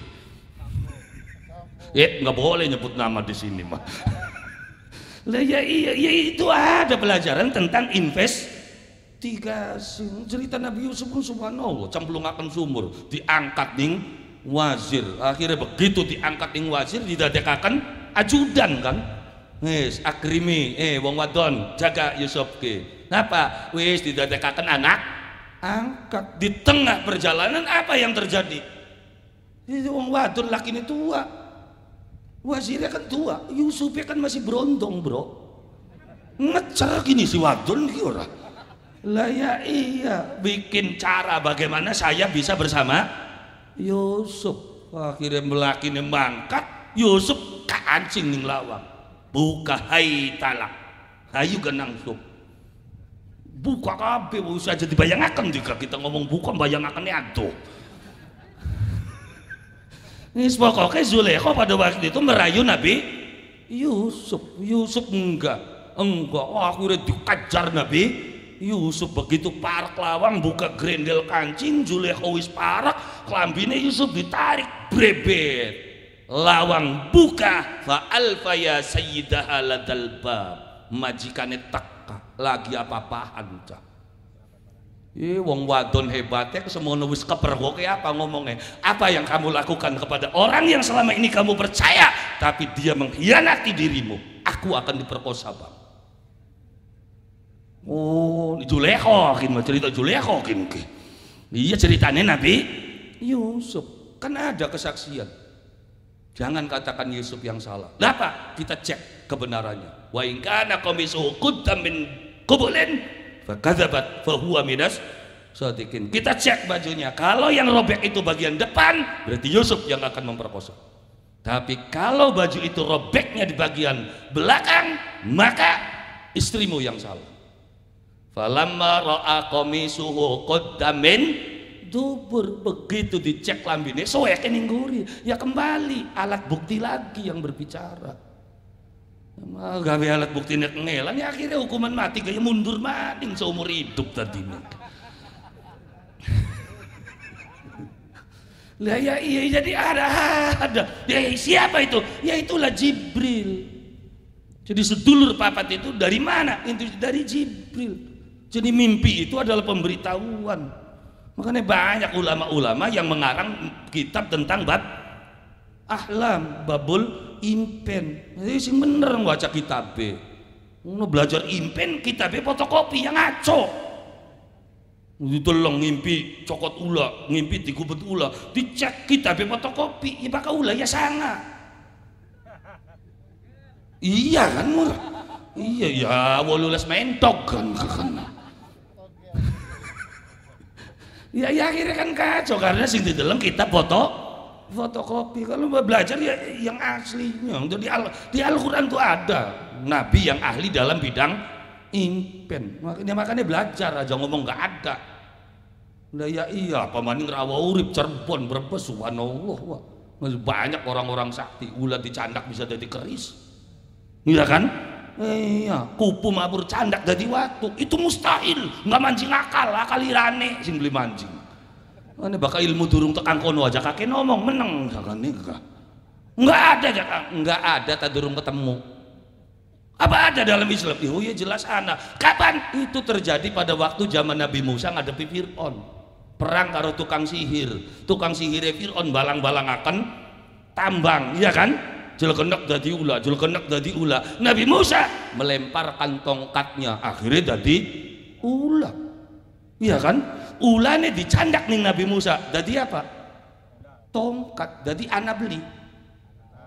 Nggak boleh nyebut nama di sini mah. Lah ya itu ada pelajaran tentang investigasi. Cerita Nabi Yusuf pun subhanallah cemplungaken sumur, diangkat ning wazir. Akhirnya begitu diangkat ning wazir didadekaken ajudan kan. Wis akrimi wong wadon jaga Yusuf ke. Napa? Wis didadekaken anak angkat. Di tengah perjalanan apa yang terjadi? Itu wong wadon lakine tua. Wazirnya kan tua, Yusufnya kan masih berondong bro. Ngecer gini si wadon ki ora. Lah ya iya, bikin cara bagaimana saya bisa bersama Yusuf. akhirnya melakine mangkat Yusuf kancing ning lawang buka hai talak hayu genang sup buka kabeh wis aja dibayangaken jika kita ngomong buka bayangakane aduh. Wis pokoke Zulaikha pada waktu itu merayu Nabi Yusuf enggak akhirnya dikejar Nabi Yusuf begitu parak lawang buka grendel kancing Zulaikha wis parak klambine Yusuf ditarik brebet lawang buka fa alfa ya sayyidaha ladal bab majikane teka lagi apa-apaan cah wong wadon hebatnya kesemono wis kepergoke apa ngomongnya apa yang kamu lakukan kepada orang yang selama ini kamu percaya tapi dia mengkhianati dirimu aku akan diperkosa bang. Oh Zulaikha cerita Zulaikha iya ceritanya Nabi Yusuf kan ada kesaksian. Jangan katakan Yusuf yang salah. Kenapa? Kita cek kebenarannya. Wa in kana qamisuhu qudda min qubulin fakadzabat fa huwa minas shadiqin. Kita cek bajunya. Kalau yang robek itu bagian depan, berarti Yusuf yang akan memperkosa. Tapi kalau baju itu robeknya di bagian belakang, maka istrimu yang salah. Falamma ra'a qamisuhu qudda min dubur begitu dicek lambine soeke ning guri ya kembali alat bukti lagi yang berbicara gawe alat bukti nek ngelan ya akhirnya hukuman mati gaya mundur maning seumur hidup tadi lah ya iya jadi ada ya siapa itu ya itulah Jibril jadi sedulur papat itu dari mana itu dari Jibril jadi mimpi itu adalah pemberitahuan. Makanya banyak ulama-ulama yang mengarang kitab tentang bab ahlam, babul impen. Jadi sing bener baca kitabnya. Mau belajar impen kitabnya fotokopi yang ngaco. Ditolong ngimpi cokot ula, ngimpi digubet ula, dicek kitabnya fotokopi, ya bakal ula ya sana. Iya kan mur? Iya ya, wolulas mentok kan. Ya akhirnya kan kacau karena sing di dalam kitab fotokopi. Kalau belajar ya yang aslinya. Di Al-Quran tuh ada nabi yang ahli dalam bidang impen. Makanya belajar aja ngomong nggak ada. Nah ya iya pamaning rawa urip Cirebon Brebes subhanallah wah. Banyak orang-orang sakti ulah dicandak bisa jadi keris. Iya kan? Iya, kupu mabur candak jadi waktu itu mustahil, nggak mancing akal irane sing beli mancing. Ini bakal ilmu durung tekan kono aja kakek ngomong meneng, jangan nikah. Nggak ada tak durung ketemu. Apa ada dalam Islam? Oh ya jelas ada. Kapan itu terjadi? Pada waktu zaman Nabi Musa ngadepi Fir'aun, perang karo tukang sihir Fir'aun balang-balangaken tambang, iya kan? Julkenek dadi ula. Nabi Musa melemparkan tongkatnya, akhirnya dadi ula. Iya kan? Ulane dicandak nih Nabi Musa. Dadi apa? Tongkat. Dadi anak beli.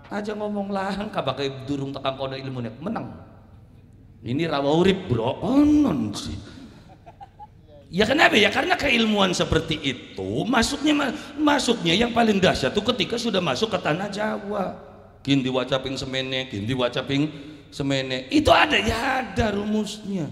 Aja ngomong lang kabake durung tekan kono ilmune menang. Ini rawa urip, bro. Onon sih. Ya kenapa ya? Karena keilmuan seperti itu masuknya yang paling dahsyat itu ketika sudah masuk ke tanah Jawa. Kindi wacaping semene itu ada ya ada rumusnya.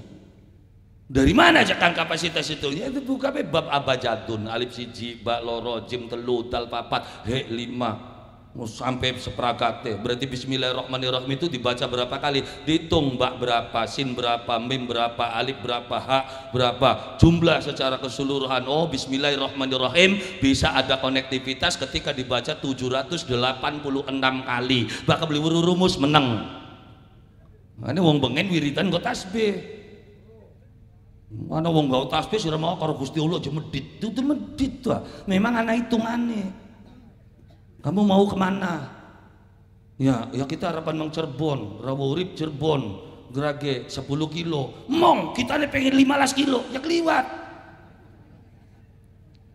Dari mana aja kan kapasitas itu? Ya itu buka bab abajadun alif siji bak loro jim telu dal papat he lima sampai seperagate. Berarti bismillahirrahmanirrahim itu dibaca berapa kali? Dihitung bak berapa, sin berapa, mim berapa, alif berapa, ha berapa, jumlah secara keseluruhan. Oh bismillahirrahmanirrahim bisa ada konektivitas ketika dibaca 786 kali. Bakal beli rumus menang. Ini wong bengen wiridan nggo tasbih. Mana wong nggo tasbih sira mau karo Gusti Allah aja medit. Itu medit tuh. Memang ana hitungane. Kamu mau kemana? Ya kita harapan Mang Cirebon, Rawurip Cirebon, Grage 10 kilo. Mong kita nih pengen 15 kilo, ya keliwat.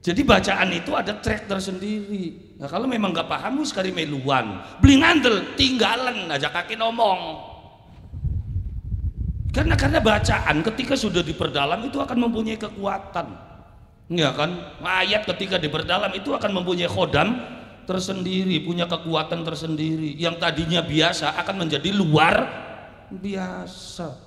Jadi bacaan itu ada track tersendiri. Nah kalau memang nggak paham, sekali meluan, beli ngandel, tinggalan aja kaki ngomong. Karena bacaan ketika sudah diperdalam itu akan mempunyai kekuatan, ya kan? Ayat ketika diperdalam itu akan mempunyai khodam tersendiri, punya kekuatan tersendiri. Yang tadinya biasa akan menjadi luar biasa.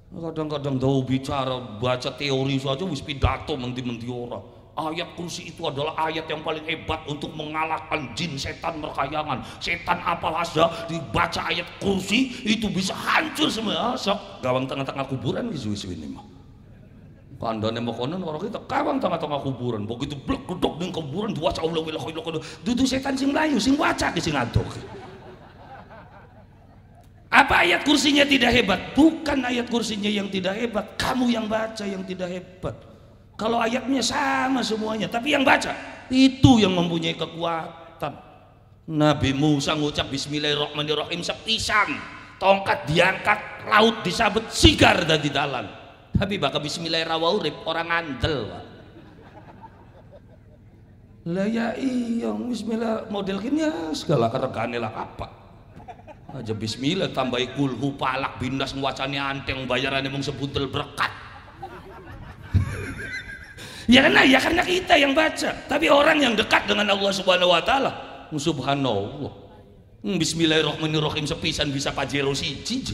Kadang-kadang tahu bicara, baca teori saja wis pidato menti-menti ora. Ayat kursi itu adalah ayat yang paling hebat untuk mengalahkan jin, setan, merkayangan, setan apa saja. Dibaca ayat kursi itu bisa hancur semua. Sok gawang tengah-tengah kuburan isu-isu ini mah. Kandane mau konon orang kita gawang tengah-tengah kuburan. Begitu blek gedok ning kuburan diwaca Allah wila khairu. Dudu setan sing mlayu sing waca ki sing aduk. Apa ayat kursinya tidak hebat? Bukan ayat kursinya yang tidak hebat, kamu yang baca yang tidak hebat. Kalau ayatnya sama semuanya, tapi yang baca itu yang mempunyai kekuatan. Nabi Musa ngucap Bismillahirrahmanirrahim septisan, tongkat diangkat, laut disabet, sigar dan ditalan. Tapi bakal Bismillahirrahmanirrahim orang andel. Lah ya iya, Bismillah model gini ya segala keregane lah apa. Aja Bismillah tambahi kulhu palak binas ngwacane anteng bayarannya mung sebuntel berkat. Ya karena kita yang baca, tapi orang yang dekat dengan Allah Subhanahu wa taala, subhanallah. Bismillahirrahmanirrahim sepisan bisa pajero siji.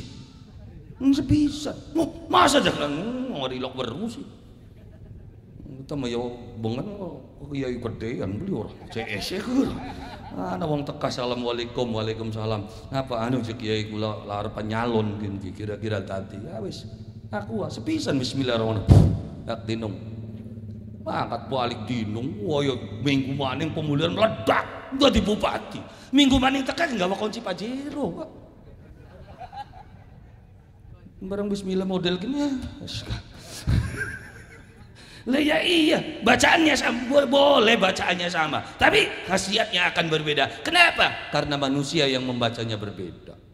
Sepisan. Masa jangan ngorilok terus sih. Kita mah ya bengen kiai gedean beli orang. CS keur. Ana wong teka assalamualaikum waalaikumsalam. Apa anu cek kiai kula arep nyalon kira-kira tadi. Ya wis. Aku sepisan bismillahirrahmanirrahim. Tak dinung. Angkat balik dinung, woyo minggu maning pemulihan meledak, jadi bupati. Minggu maning tekan nggak mau kunci pajero, Pak. Barang Bismillah model gini ya. Lah ya iya, bacaannya sama, boleh bacaannya sama, tapi khasiatnya akan berbeda. Kenapa? Karena manusia yang membacanya berbeda.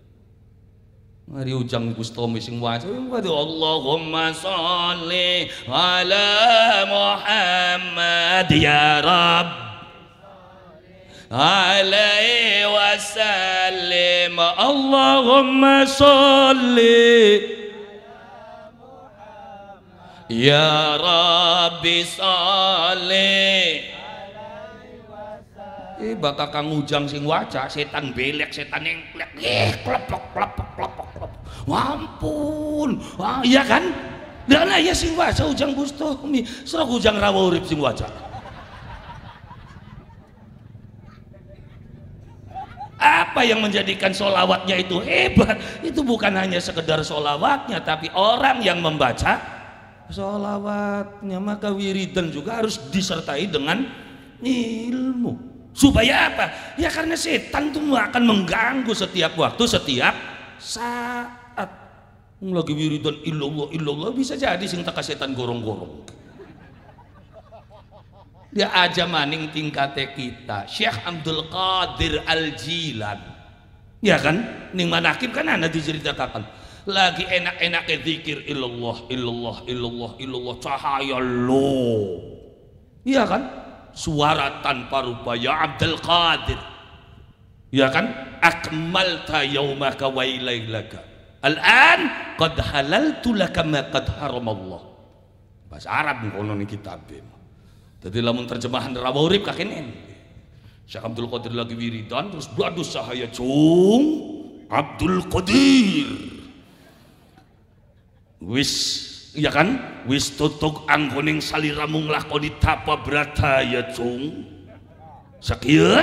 Mari ujang Gustomi sing waca Allahumma sholli ala Muhammad ya Rabb alaihi wasallim Allahumma sholli ya Rabbi sholli bakal kang ujang sing waca setan belek setan engklek klepok wampun iya kan dan ya sing waca ujang Bustomi serok ujang rawa urip sing waca apa yang menjadikan sholawatnya itu hebat itu bukan hanya sekedar sholawatnya tapi orang yang membaca sholawatnya maka wiridan juga harus disertai dengan ilmu. Supaya apa? Ya karena setan tuh akan mengganggu setiap waktu, setiap saat. Lagi wiridan illallah bisa jadi sing teka setan gorong-gorong. Dia aja maning tingkate kita, Syekh Abdul Qadir Al-Jilan. Ya kan? Ning manakib kan ana diceritakan. Lagi enak-enake zikir illallah cahaya lo. Iya kan? Suara tanpa rupa ya Abdul Qadir ya kan akmalta yaumaka wa ilailaka al-an qad halaltu laka ma qad haramallah bahasa Arab ngono ning kitab dadi lamun terjemahan rawa urip kakenen Syekh Abdul Qadir lagi wiridan terus bladu sahaya cung Abdul Qadir wis iya kan wis tutuk anggoning saliramu nglakoni tapa brata ya cung sakieu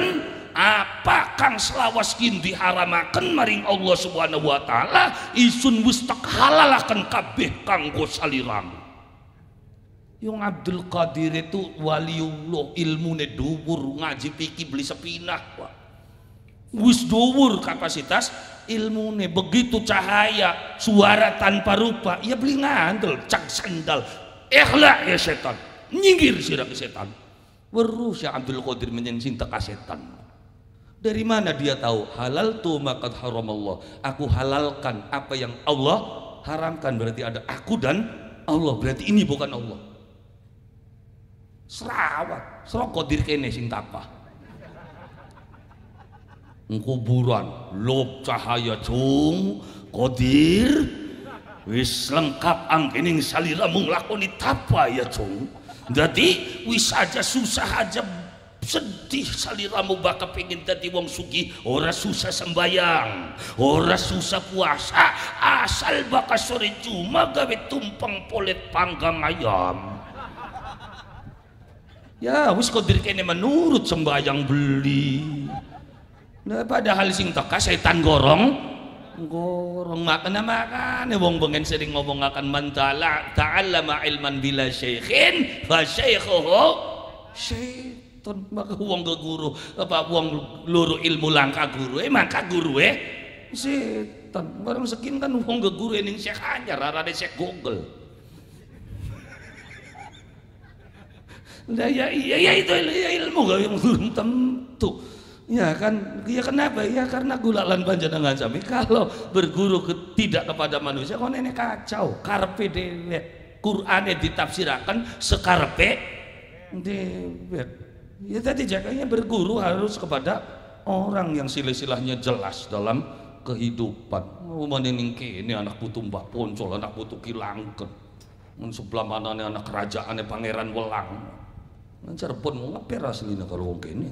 apa kang selawas kin diharamaken maring Allah Subhanahu wa taala isun wis tak halalaken kabeh kanggo saliramu. Yung Abdul Qadir itu waliullah ilmune dhuwur ngaji fikih beli sepinah Pak. Wis dhuwur kapasitas ilmune begitu cahaya suara tanpa rupa ya beli ngandel cak sandal ikhla ya setan nyinggir sirah ke setan weruh Syekh Abdul Qadir menyensin teka setan dari mana dia tahu halal tu maqad haramallah aku halalkan apa yang Allah haramkan berarti ada aku dan Allah berarti ini bukan Allah serawat serok Qadir kene sing tapah kuburan lob cahaya cung Qadir wis lengkap angkening saliramu nglakoni tapa ya cung jadi wis aja susah aja sedih saliramu bakal pengen dadi wong sugih, ora susah sembayang, ora susah puasa, asal bakal sore cuma gawe tumpeng polet panggang ayam. Ya wis kodir kene menurut sembayang beli. Nah padahal sing teka setan gorong makan wong bengen sering ngomong akan man ta'allama ilman bila syaikhin fa syaikhuhu syaiton. Maka wong ke guru apa wong luru ilmu langka guru maka guru setan. Barang sekin kan wong ke guru ning syekh anyar arane syekh Google. Nah, ya itu ilmu gak yang belum tentu. Ya kan, ya kenapa? Ya karena gulalan panjenengan sami kalau berguru tidak kepada manusia kok nenek kacau. Karpe dewek. Qur'ane ditafsirakan sekarpe dewek. Ya tadi jakanya berguru harus kepada orang yang silsilahnya jelas dalam kehidupan. Maning kene anak putu Mbah Poncol, anak putu Kilangken. Sebelah manane anak kerajaane Pangeran Welang. Cirebon mau ngeper aslinya kalau wong kene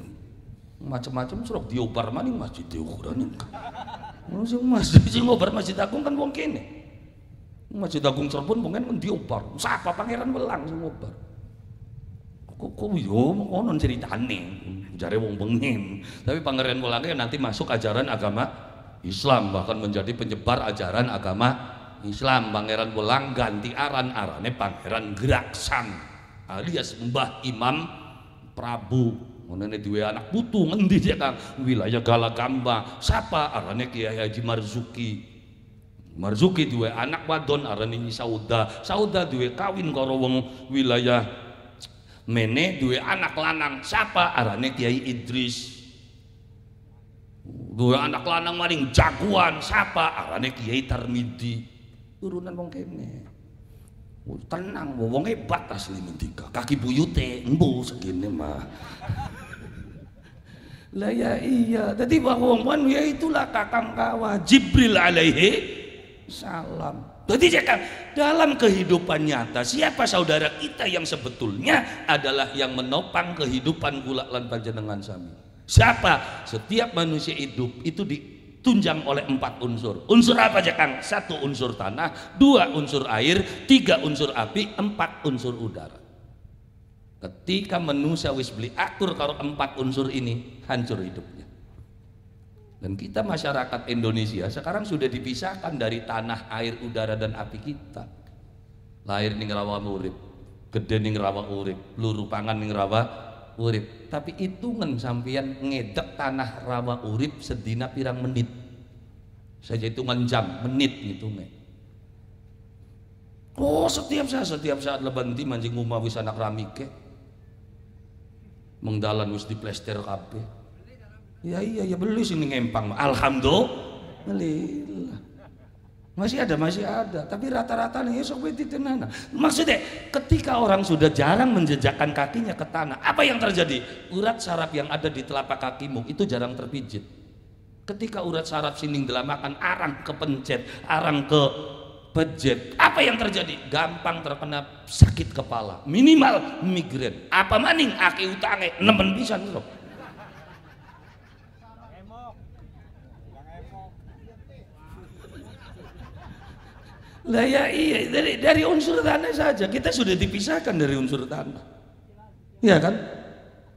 macam-macam suruh diobar maning masjid diukuran masjid sing ngobar Masjid Agung kan wong kene. Masjid Agung Cirebon mungkin kan diobar siapa Pangeran Welang sing ngobar kok yo ngono ceritane jare wong bengen. Tapi Pangeran Welang nanti masuk ajaran agama Islam, bahkan menjadi penyebar ajaran agama Islam. Pangeran Welang ganti arane Pangeran Geraksan alias Mbah Imam Prabu. Menene duwe anak putu ngendi cek Kang? Wilayah Galagamba. Sapa arane Kiai Haji Marzuki. Marzuki duwe anak wadon arane Nyi Sauda. Sauda duwe kawin karo wong wilayah Mene duwe anak lanang. Sapa arane Kiai Idris. Duwe anak lanang maring jagoan. Sapa arane Kiai Tarmidi. Turunan wong kene. Tenang, wong hebat asli mendika. Kaki buyute, embu segini mah. Lah ya iya, tadi wong ya itulah kakang kawa Jibril alaihi salam. Jadi jangan dalam kehidupan nyata siapa saudara kita yang sebetulnya adalah yang menopang kehidupan kula lan panjenengan sami. Siapa? Setiap manusia hidup itu tunjang oleh 4 unsur. Unsur apa aja Kang? 1 unsur tanah, 2 unsur air, 3 unsur api, 4 unsur udara. Ketika manusia wis beli atur karo 4 unsur ini, hancur hidupnya. Dan kita masyarakat Indonesia sekarang sudah dipisahkan dari tanah, air, udara dan api kita. Lahir ning rawa urip, gede ning rawa urip, luru pangan ning rawa urip. Tapi hitungan sampeyan ngedek tanah rawa urip sedina pirang menit saja, hitungan jam menit ngitungnya. Oh setiap saat lebanti mancing ngumah wis anak ramike mengdalan wis diplester kabeh. Ya iya beli sini ngempang. Alhamdulillah masih ada, tapi rata-rata nih sok tenana. Maksudnya ketika orang sudah jarang menjejakkan kakinya ke tanah, apa yang terjadi? Urat saraf yang ada di telapak kakimu itu jarang terpijit. Ketika urat saraf sining delamakan arang kepencet, arang ke pejet, apa yang terjadi? Gampang terkena sakit kepala, minimal migrain. Apa maning aki utange nemen pisan sok. Lah ya iya, dari unsur tanah saja kita sudah dipisahkan dari unsur tanah. Iya kan?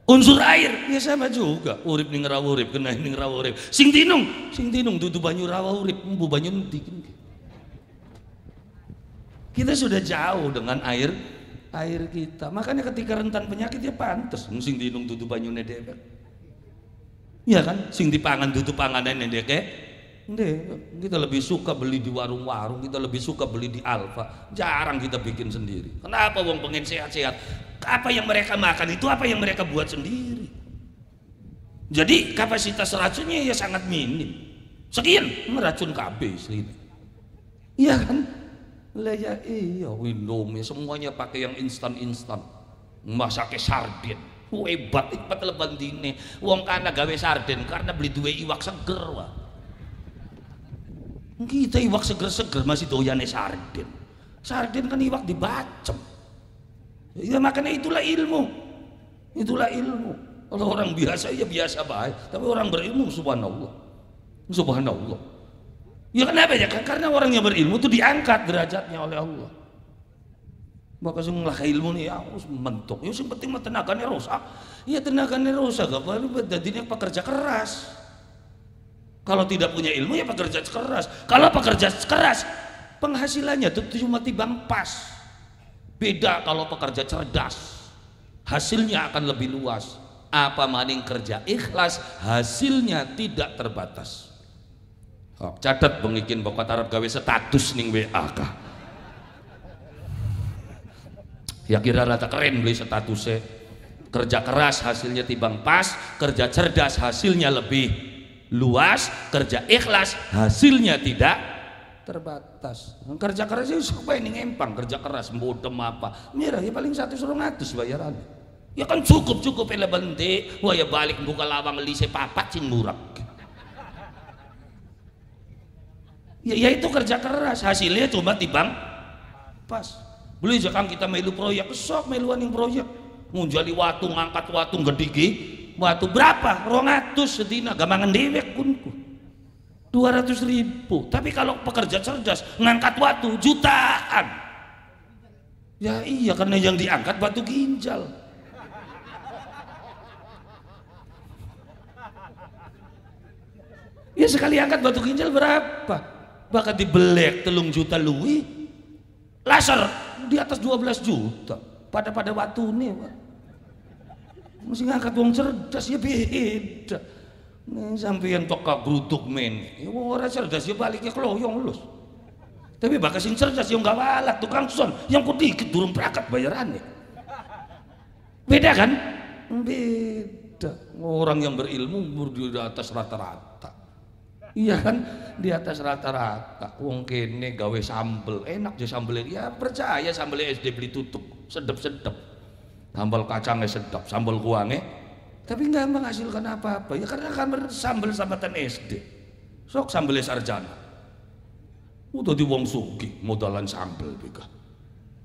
Unsur air ya sama juga. Urip ning rawa urip, kena ning rawa urip. Sing tinung dudu banyu rawa urip, mbu banyu endi. Kita sudah jauh dengan air kita. Makanya ketika rentan penyakit ya pantes sing tinung dudu banyune dhewek. Iya kan? Sing dipangan dudu panganane dhewek. Kita lebih suka beli di warung-warung, kita lebih suka beli di Alfa. Jarang kita bikin sendiri. Kenapa wong pengen sehat-sehat? Apa yang mereka makan itu apa yang mereka buat sendiri. Jadi kapasitas racunnya ya sangat minim. Sekian meracun KB ini. Iya kan? Lah ya iya, Indomie semuanya pakai yang instan-instan. Masake sarden. Hebat lebandine. Wong kana gawe sarden karena beli duwe iwak seger wae. Kita iwak seger-seger masih doyane sarden. Sarden kan iwak dibacem. Ya makanya itulah ilmu. Kalau orang biasa ya biasa baik, tapi orang berilmu subhanallah. Subhanallah. Ya kenapa ya? Karena orang yang berilmu itu diangkat derajatnya oleh Allah. Maka semua ilmu nih ya harus mentok. Ya yang penting mah tenaganya rusak. Iya tenaganya rusak, gak perlu jadinya pekerja keras. Kalau tidak punya ilmu ya pekerja keras. Kalau pekerja keras penghasilannya itu cuma timbang pas. Beda kalau pekerja cerdas, hasilnya akan lebih luas. Apa maning kerja ikhlas, hasilnya tidak terbatas. Catat bengikin pokok Arab gawe status ning WA kah. Ya kira rata keren beli statusnya. Kerja keras hasilnya timbang pas, kerja cerdas hasilnya lebih luas, kerja ikhlas hasilnya tidak terbatas. Kerja keras itu supaya ini ngempang, kerja keras bodem apa mirah ya paling 100-200 bayaran ya kan cukup ele bente wah ya balik buka lawang lise papat sing murah ya itu kerja keras hasilnya cuma timbang pas. Beli jakang kita melu proyek sok meluan yang proyek ngunjali watu ngangkat watu gedigi watu berapa 200 sedina gamangan dewek kunku 200.000. Tapi kalau pekerja cerdas ngangkat watu jutaan ya iya karena yang diangkat batu ginjal. Ya sekali angkat batu ginjal berapa? Bahkan dibelek 3 juta luwi laser di atas 12 juta pada waktu ini mesti ngangkat wong cerdas ya beda. Sampeyan toko gruduk men ya orang cerdas ya baliknya keloyong lulus. Tapi bakal sing cerdas yang gak walat tukang son yang kok dikit durung prakat bayarannya beda kan? Beda. Orang yang berilmu di atas rata-rata. Iya kan di atas rata-rata. Wong kene gawe sambel enak aja sambelnya ya percaya sambelnya SD beli tutup sedep-sedep sambal kacangnya sedap sambal kuangnya tapi nggak menghasilkan apa-apa ya karena kan sambel sambatan SD sok sambelnya sarjana udah di wong sugi modalan sambel bega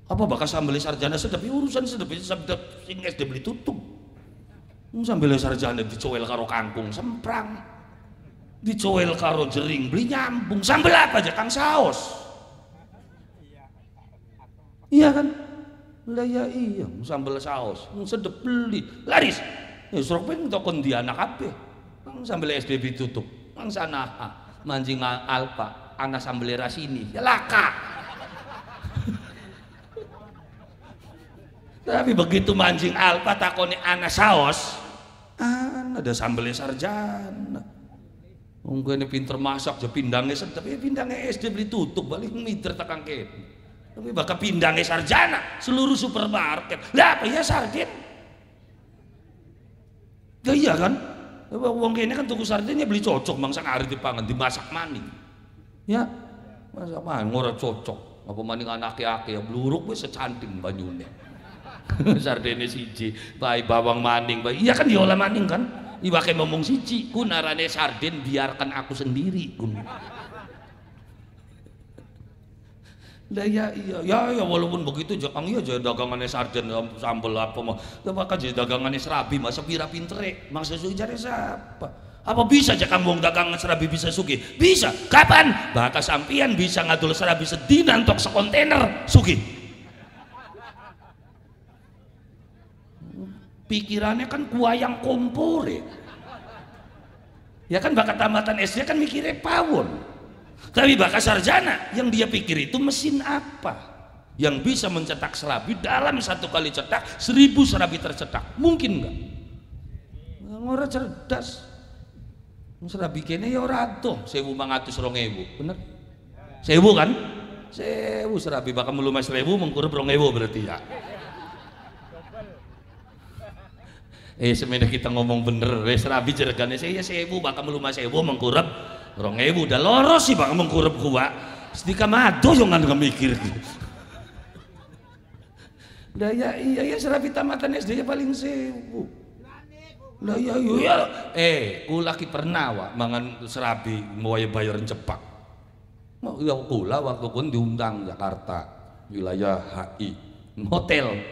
apa bakal sambelnya sarjana sedap ya urusan sedap sing SD beli tutup sambelnya sarjana dicoel karo kangkung semprang dicoel karo jering beli nyambung sambel apa aja kang saos iya kan lah ya iya sambel saos sedep beli laris ya surok pengen tokon di anak apa sambel SDB tutup mang sana mancing alpa anak sambel rasini ya laka tapi begitu mancing alpa takoni anak saos ada sambelnya sarjana mungkin ini pinter masak aja pindangnya sedap ya pindangnya SD beli tutup balik miter takang kene tapi bakal pindangnya sarjana seluruh supermarket lah apa ya sarden ya iya kan wong kene kan tuku sardennya beli cocok mangsa hari dipangan dimasak maning ya masak maning ora cocok apa maning anake-ake ya bluruk wis secanting banyune sardene siji bae bawang maning bae iya kan diolah maning kan iwake ngomong siji kun arane sarden biarkan aku sendiri kun lah ya iya walaupun begitu jakang iya aja dagangannya sarden sambel apa mah bakal jadi dagangannya serabi masa pira pintere masa sugi jare siapa apa bisa jakang wong dagangan serabi bisa sugi bisa kapan bakal sampian bisa ngadul serabi sedina untuk sekontainer sugi pikirannya kan kuayang kompor ya kan bakat tamatan SD kan mikirnya pawon tapi bakat sarjana yang dia pikir itu mesin apa yang bisa mencetak serabi dalam satu kali cetak 1000 serabi tercetak mungkin enggak orang cerdas serabi kene ya ora tuh 1.500-2.000 bener 1.000 kan 1.000 serabi bakal melumas 1.000 mengkurep 2.000 berarti ya semenjak kita ngomong bener serabi jergane saya 1.000 bakal melumas 1.000 mengkurep 2.000 udah loros sih bakal mengkurep gua sedikit madu yang nggak mikir dah ya iya serabi tamatan SD paling 1.000 lah iya kulaki pernah wak mangan serabi mau bayaran cepak ya kula waktu pun diundang Jakarta wilayah HI hotel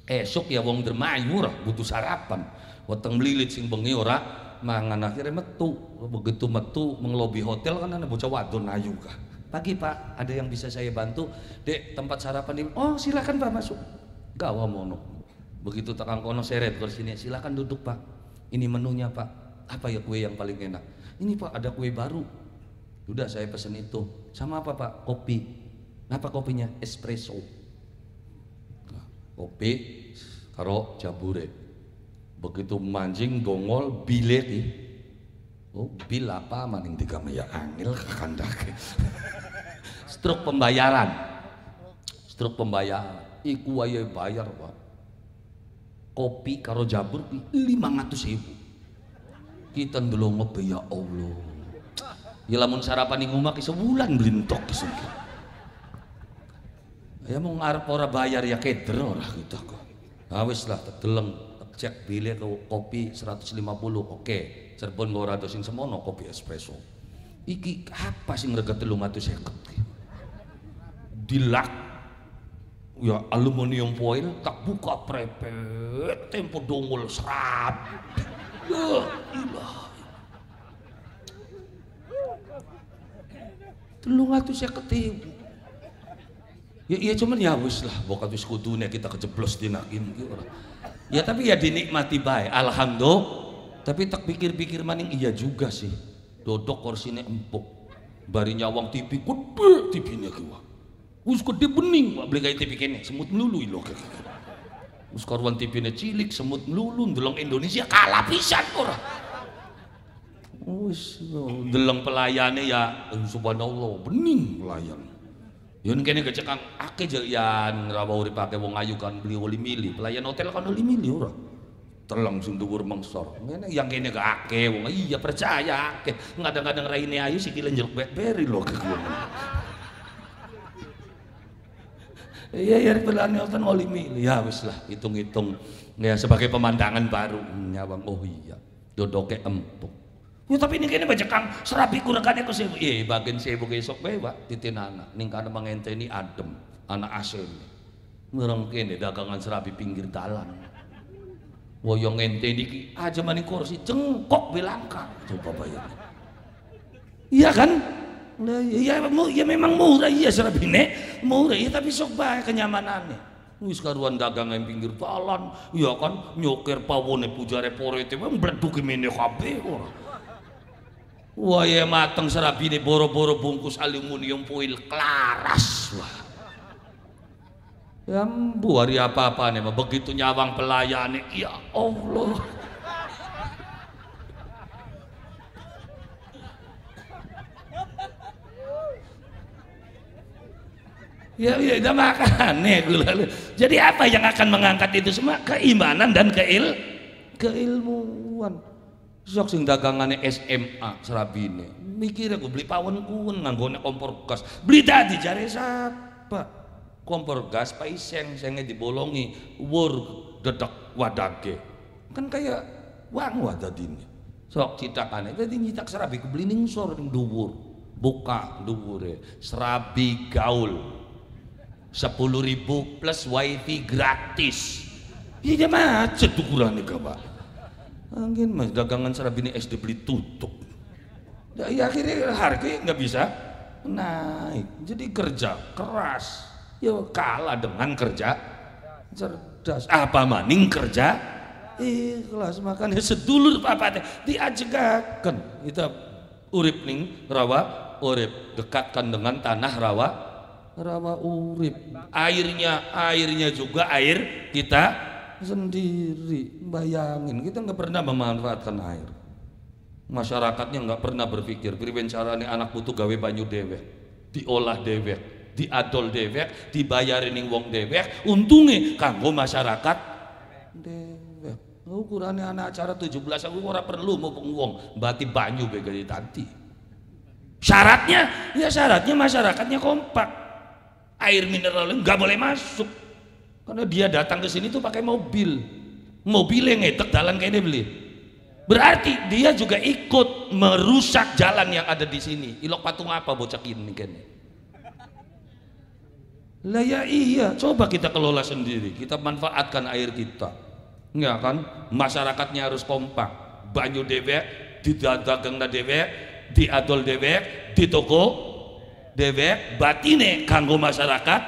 esok ya wong dermayu murah butuh sarapan weteng melilit sing bengi ora mangan, akhirnya metu. Begitu metu mengelobi hotel kan ada bocah wadon ayu kah. Pagi Pak, ada yang bisa saya bantu? Dek, tempat sarapan ini. Oh silakan Pak masuk. Gawa mono. Begitu tekan kono seret ke sini, silakan duduk Pak. Ini menunya Pak. Apa ya kue yang paling enak? Ini Pak ada kue baru. Udah saya pesen itu. Sama apa Pak? Kopi. Apa kopinya? Espresso. Nah, kopi karo jabure. Begitu mancing gongol bilet nih. Oh, bil apa maning tiga ya angel kakandake. Struk pembayaran. Struk pembayaran. Iku wae bayar, Pak. Kopi karo jabur 500.000. Kita ndelok ngopi ya Allah. Ya lamun sarapan ning omah ki sebulan blintok ki sungki. Ya mau ngarep ora bayar ya keder ora kita kok. Ah wis lah deleng cek bilet kopi 150. Oke. Cirebon ora ada sing semono kopi espresso. Iki apa sing rega 350 ki? Dilak ya aluminium foil tak buka prepet tempo dongol serap. Ya ilah. 350.000. Ya cuman ya wis lah bokat wis kudune kita kejeblos dinakin ki ora. Ya tapi ya dinikmati bae alhamdulillah. Tapi tak pikir-pikir maning iya juga sih. Dodok korsine empuk. Bari nyawang TV gede TV-nya ki wah. Wis gede bening beli kayak TV kene semut melulu lho. Wis karuan TV-ne cilik semut melulu ndeleng Indonesia kalah pisan ora. Wis ndeleng pelayane ya subhanallah bening pelayan. Yun kene kecekang akeh yan rawa urip akeh wong ayu kan beli oli mili. Pelayan hotel kan oli mili ora. Teleng sing dhuwur mengsor. Ngene yang kene gak akeh wong iya percaya akeh. Kadang-kadang raine ayu sikile njeruk BlackBerry lho kekono. Iya ya pelane oten oli mili. Ya wis lah hitung-hitung ya sebagai pemandangan baru nyawang oh iya dodoke empuk. Ya tapi ini kene bajekang serabi kurekane ku sewu. Bagian sewu esuk bae Pak titinana ning kana mangenteni adem anak asem. Mereng kene dagangan serabi pinggir dalan. Woyong ngenteni iki aja maning kursi cengkok belangka. Coba bayar. Iya kan? Nah, ya memang murah iya serabine murah ya tapi sok bae kenyamanane. Wis karuan dagang yang pinggir dalan, ya kan nyoker pawone pujare porete mbleduki mene kabeh ora. Wah ya mateng serabine boro-boro bungkus aluminium foil klaras wah. Ya mbu hari apa-apa nih begitu nyawang pelayane ya Allah. Ya udah makan nih. Jadi apa yang akan mengangkat itu semua? Keimanan dan keilmuan. Sok sing dagangane SMA serabine. Mikir aku beli pawon kuwen nganggone kompor gas. Beli tadi jare sapa? Kompor gas paiseng senge dibolongi wur dedek wadage. Kan kayak wang wadadine. Sok citakane dadi nyitak serabi ku beli ning sor ning dhuwur. Buka dhuwure serabi gaul. 10.000 plus wifi gratis. Iya macet ukurane ka Pak. Angin mas dagangan serabine SD beli tutup. Ya akhirnya harga nggak bisa naik. Jadi kerja keras. Ya kalah dengan kerja cerdas. Apa maning kerja ikhlas makanya sedulur papat diajegaken kita urip ning rawa urip dekatkan dengan tanah rawa urip airnya juga air kita sendiri. Bayangin kita nggak pernah memanfaatkan air, masyarakatnya nggak pernah berpikir priben carane anak putu gawe banyu dewek diolah dewek diadol dewek dibayarin ning wong dewek untunge kanggo masyarakat dewek. Ukurane anak acara 17 aku ora perlu mumpung wong bati banyu bege tanti. Syaratnya masyarakatnya kompak. Air mineral nggak boleh masuk karena dia datang ke sini tuh pakai mobil yang ngetek jalan kayaknya beli. Berarti dia juga ikut merusak jalan yang ada di sini. Ilok patung apa bocah ini kayaknya. Lah ya iya, coba kita kelola sendiri, kita manfaatkan air kita. Ya kan, masyarakatnya harus kompak. Banyu dewek, didagangna dewek, diadol dewek, di toko dewek, batine kanggo masyarakat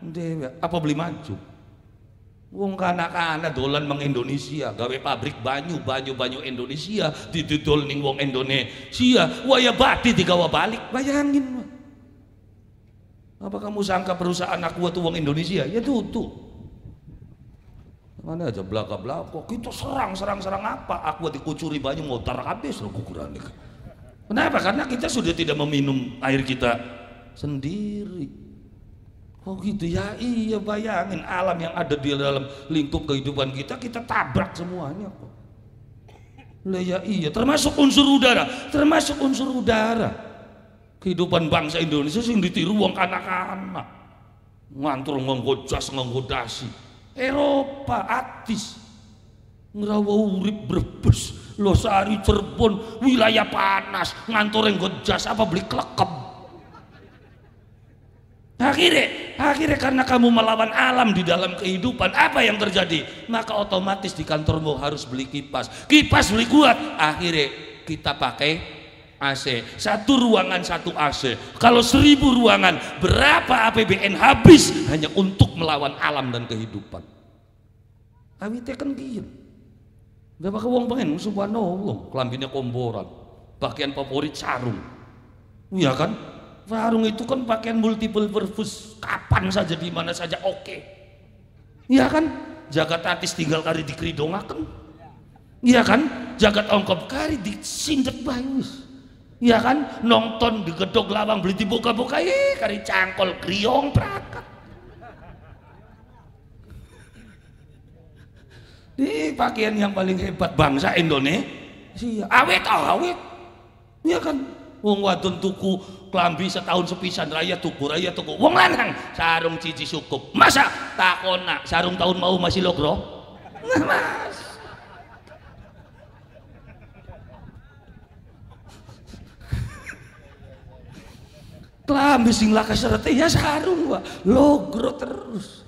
dewek. Apa beli maju? Wong kana-kana dolan mang Indonesia, gawe pabrik banyu Indonesia, didol ning wong Indonesia, waya bati digawa balik. Bayangin. Apa kamu sangka perusahaan aku tuh wong Indonesia? Ya tutup. Mana aja belaka-belaka, kita serang apa? Aku dikucuri banyu ngotar habis loh kukuran. Kenapa? Karena kita sudah tidak meminum air kita sendiri. Oh gitu ya, iya bayangin alam yang ada di dalam lingkup kehidupan kita tabrak semuanya kok. Lah ya iya, termasuk unsur udara. Kehidupan bangsa Indonesia sing ditiru wong kanak-kanak. Ngantur nganggo jas, nganggo dasi. Eropa atis. Ngerawa urip Brebes, Losari, Cirebon, wilayah panas, ngantor nganggo jas apa beli klekem. Akhirnya karena kamu melawan alam di dalam kehidupan, apa yang terjadi? Maka otomatis di kantormu harus beli kipas beli kuat. Akhirnya kita pakai AC, satu ruangan satu AC. Kalau 1000 ruangan, berapa APBN habis hanya untuk melawan alam dan kehidupan? Awite kan gitu. Berapa wong pengen subhanallah, kelambinnya komboran, pakaian favorit sarung. Iya kan? Sarung itu kan pakaian multiple purpose, kapan saja di mana saja oke. Iya kan? Jagat atis tinggal kari dikeridongaken. Iya kan? Jagat ongkop kari disindet bayus. Iya kan? Nonton di gedog lawang beli dibuka-buka kari cangkol kriong prakat. Ini pakaian yang paling hebat bangsa Indonesia. Awet. Iya kan? Wong wadon tuku klambi setahun sepisan, raya tuku. Wong lanang sarung cici cukup. Masa takona sarung tahun mau masih logro? Nggak mas. Klambi sing laka serete ya sarung wa logro terus.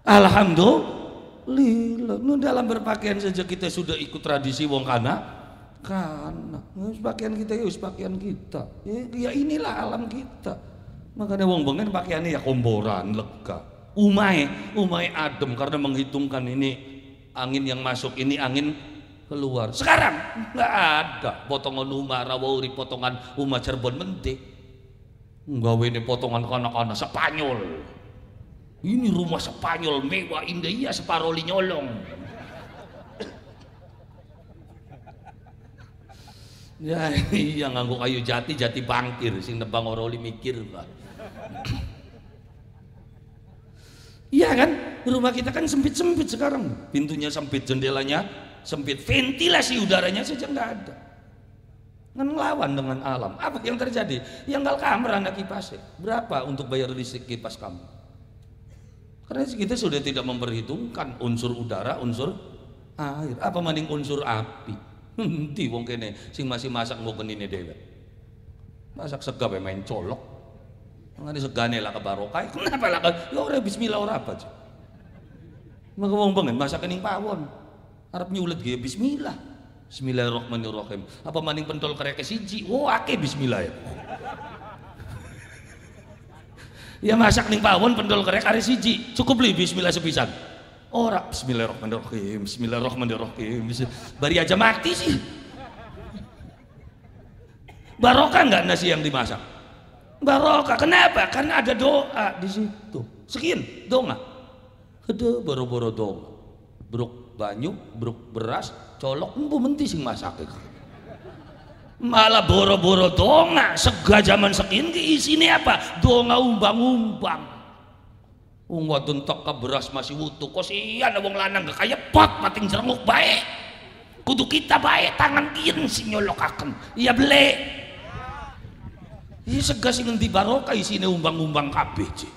Alhamdulillah. Nu dalam berpakaian saja kita sudah ikut tradisi wong kana. Karena pakaian kita ya inilah alam kita. Makanya wong bengen pakaiannya ya komboran lega, umai adem karena menghitungkan ini angin yang masuk, ini angin keluar. Sekarang nggak ada potongan umah Rawauri, potongan umah Cirebon mentik, nggawe ini potongan kanak-kanak Spanyol. Ini rumah Spanyol mewah indah, iya separoli nyolong. Ya iya nganggo kayu jati bangkir sing nebang oroli mikir Pak. Iya kan, rumah kita kan sempit sekarang, pintunya sempit, jendelanya sempit, ventilasi udaranya saja nggak ada. Kan ngelawan dengan alam. Apa yang terjadi? Yang gal kamar anak kipasnya berapa untuk bayar listrik kipas kamu? Karena kita sudah tidak memperhitungkan unsur udara, unsur air, apa mending unsur api. Nanti wong kene sing masih masak ngoken ini dhewe. Masak sega main colok. Ngene segane lah ke barokah. Kenapa lah? Ya ora bismillah ora apa aja. Maka wong pengen masak ning pawon. Arep nyulet ge bismillah. Bismillahirrahmanirrahim. Apa maning pentol kereke siji? Oh akeh bismillah ya. Ya masak ning pawon pentol kerek are siji. Cukup li bismillah sepisan. Ora bismillahirrahmanirrahim. Bari aja mati sih. Barokah nggak nasi yang dimasak? Barokah. Kenapa? Karena ada doa di situ. Sekian doa. Ada boro-boro doa. Bruk banyu, bruk beras, colok empu menti sing masak. Malah boro-boro doa. Sega zaman sekian isine apa? Doa umbang-umbang. Wong wadon tok ka beras masih wutuh, kosian wong lanang gak kaya pot pating jerenguk baik. Kudu kita baik tangan kien sing nyolokaken. Iya beli. Iya sega sing ngendi barokah isine umbang-umbang kabeh cik.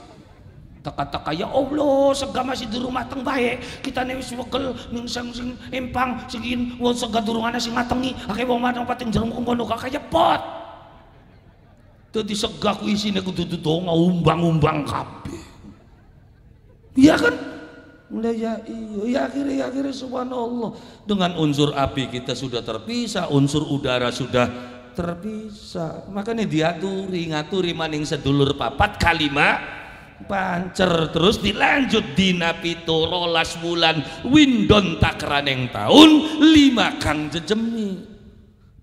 Taka-taka ya Allah sega masih di rumah teng baik. Kita nih wis wegel ning sing empang sing wong sega durungane sing ngatengi. Akeh wong mateng pating jerenguk ngono gak kaya pot. Dadi sega ku isine kudu donga umbang-umbang kabeh. Iya kan? Ya iya, ya akhirnya subhanallah. Dengan unsur api kita sudah terpisah, unsur udara sudah terpisah. Makanya ngaturi maning sedulur papat kalima pancer, terus dilanjut dina pito rolas bulan windon takraneng tahun 5 kang jejemi.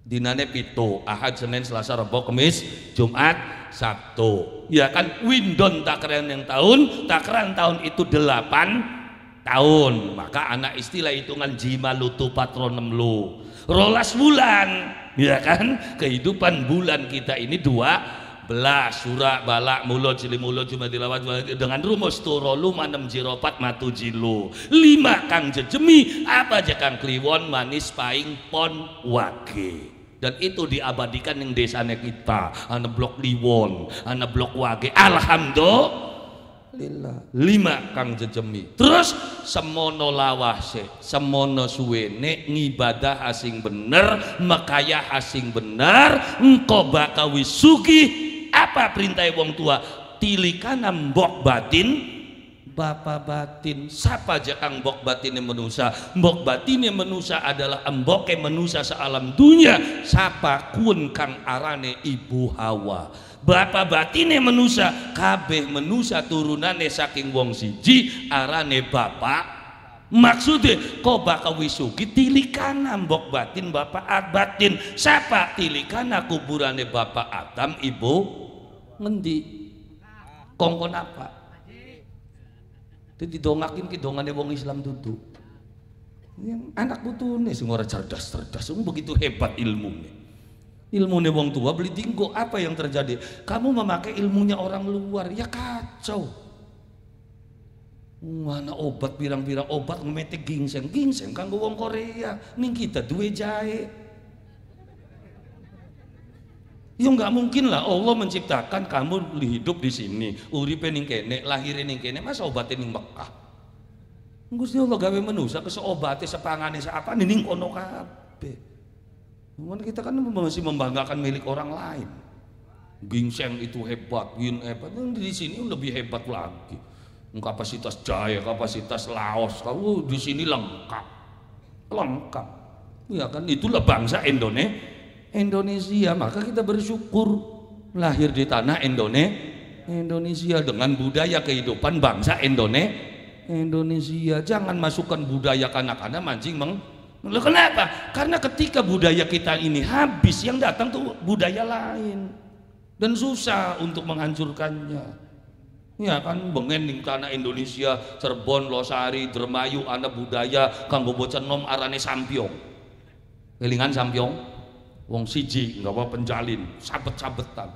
Dinane pito Ahad, Senin, Selasa, Rabu, Kamis, Jumat, Sabtu. Ya kan windon takraneng tahun, takran tahun itu 8 tahun. Maka anak istilah hitungan jima lutu patronem lu. Rolas bulan, ya kan kehidupan bulan kita ini 12 surah balak mulut cili mulut cuma dilawat dengan rumus turolu manem jiropat matu jilu 5 kang jejemi apa aja kang kliwon manis paing pon wage, dan itu diabadikan yang desanya kita ana blok liwon ana blok wage alhamdulillah 5 kang jejemi. Terus semono lawase semono suwene ngibadah asing bener makaya asing bener engko bakal wisugi. Apa perintah wong tua? Tilikana mbok batin bapak batin. Siapa aja kang mbok batinnya menusa? Mbok batinnya menusa adalah emboke menusa sealam dunia. Siapa kun kang arane ibu Hawa. Bapak batinnya menusa kabeh menusa turunane saking wong siji arane bapak. Maksudnya kau bakal wisugi tilikana mbok batin bapak batin. Siapa tilikana kuburane bapak Adam ibu ngendi kongkon apa itu didongakin ke dongane wong Islam dudu yang anak putune sing ora cerdas begitu hebat ilmunya wong tua beli tinggo. Apa yang terjadi? Kamu memakai ilmunya orang luar ya kacau. Mana obat pirang-pirang obat ngemete ginseng kanggo wong Korea ning kita duwe jahe. Ya nggak mungkin lah Allah menciptakan kamu hidup di sini uripe ning kene lahirin ning kene masa obatnya ning Mekah. Gusti Allah gawe manusia keseobate sepangane apa ning kono kabeh. Cuman kita kan masih membanggakan milik orang lain. Ginseng itu hebat, di sini lebih hebat lagi. Kapasitas jahe, kapasitas laos, kamu di sini lengkap, ya kan itulah bangsa Indonesia. Maka kita bersyukur lahir di tanah Indonesia dengan budaya kehidupan bangsa Indonesia. Jangan masukkan budaya kanak-kanak mancing kenapa? Karena ketika budaya kita ini habis, yang datang tuh budaya lain dan susah untuk menghancurkannya. Ya kan bengen ning tanah Indonesia, Cirebon, Losari, Dermayu ana budaya kanggo bocah nom arane sampyong. Kelingan sampyong wong siji nggawa penjalin, sabet-sabetan.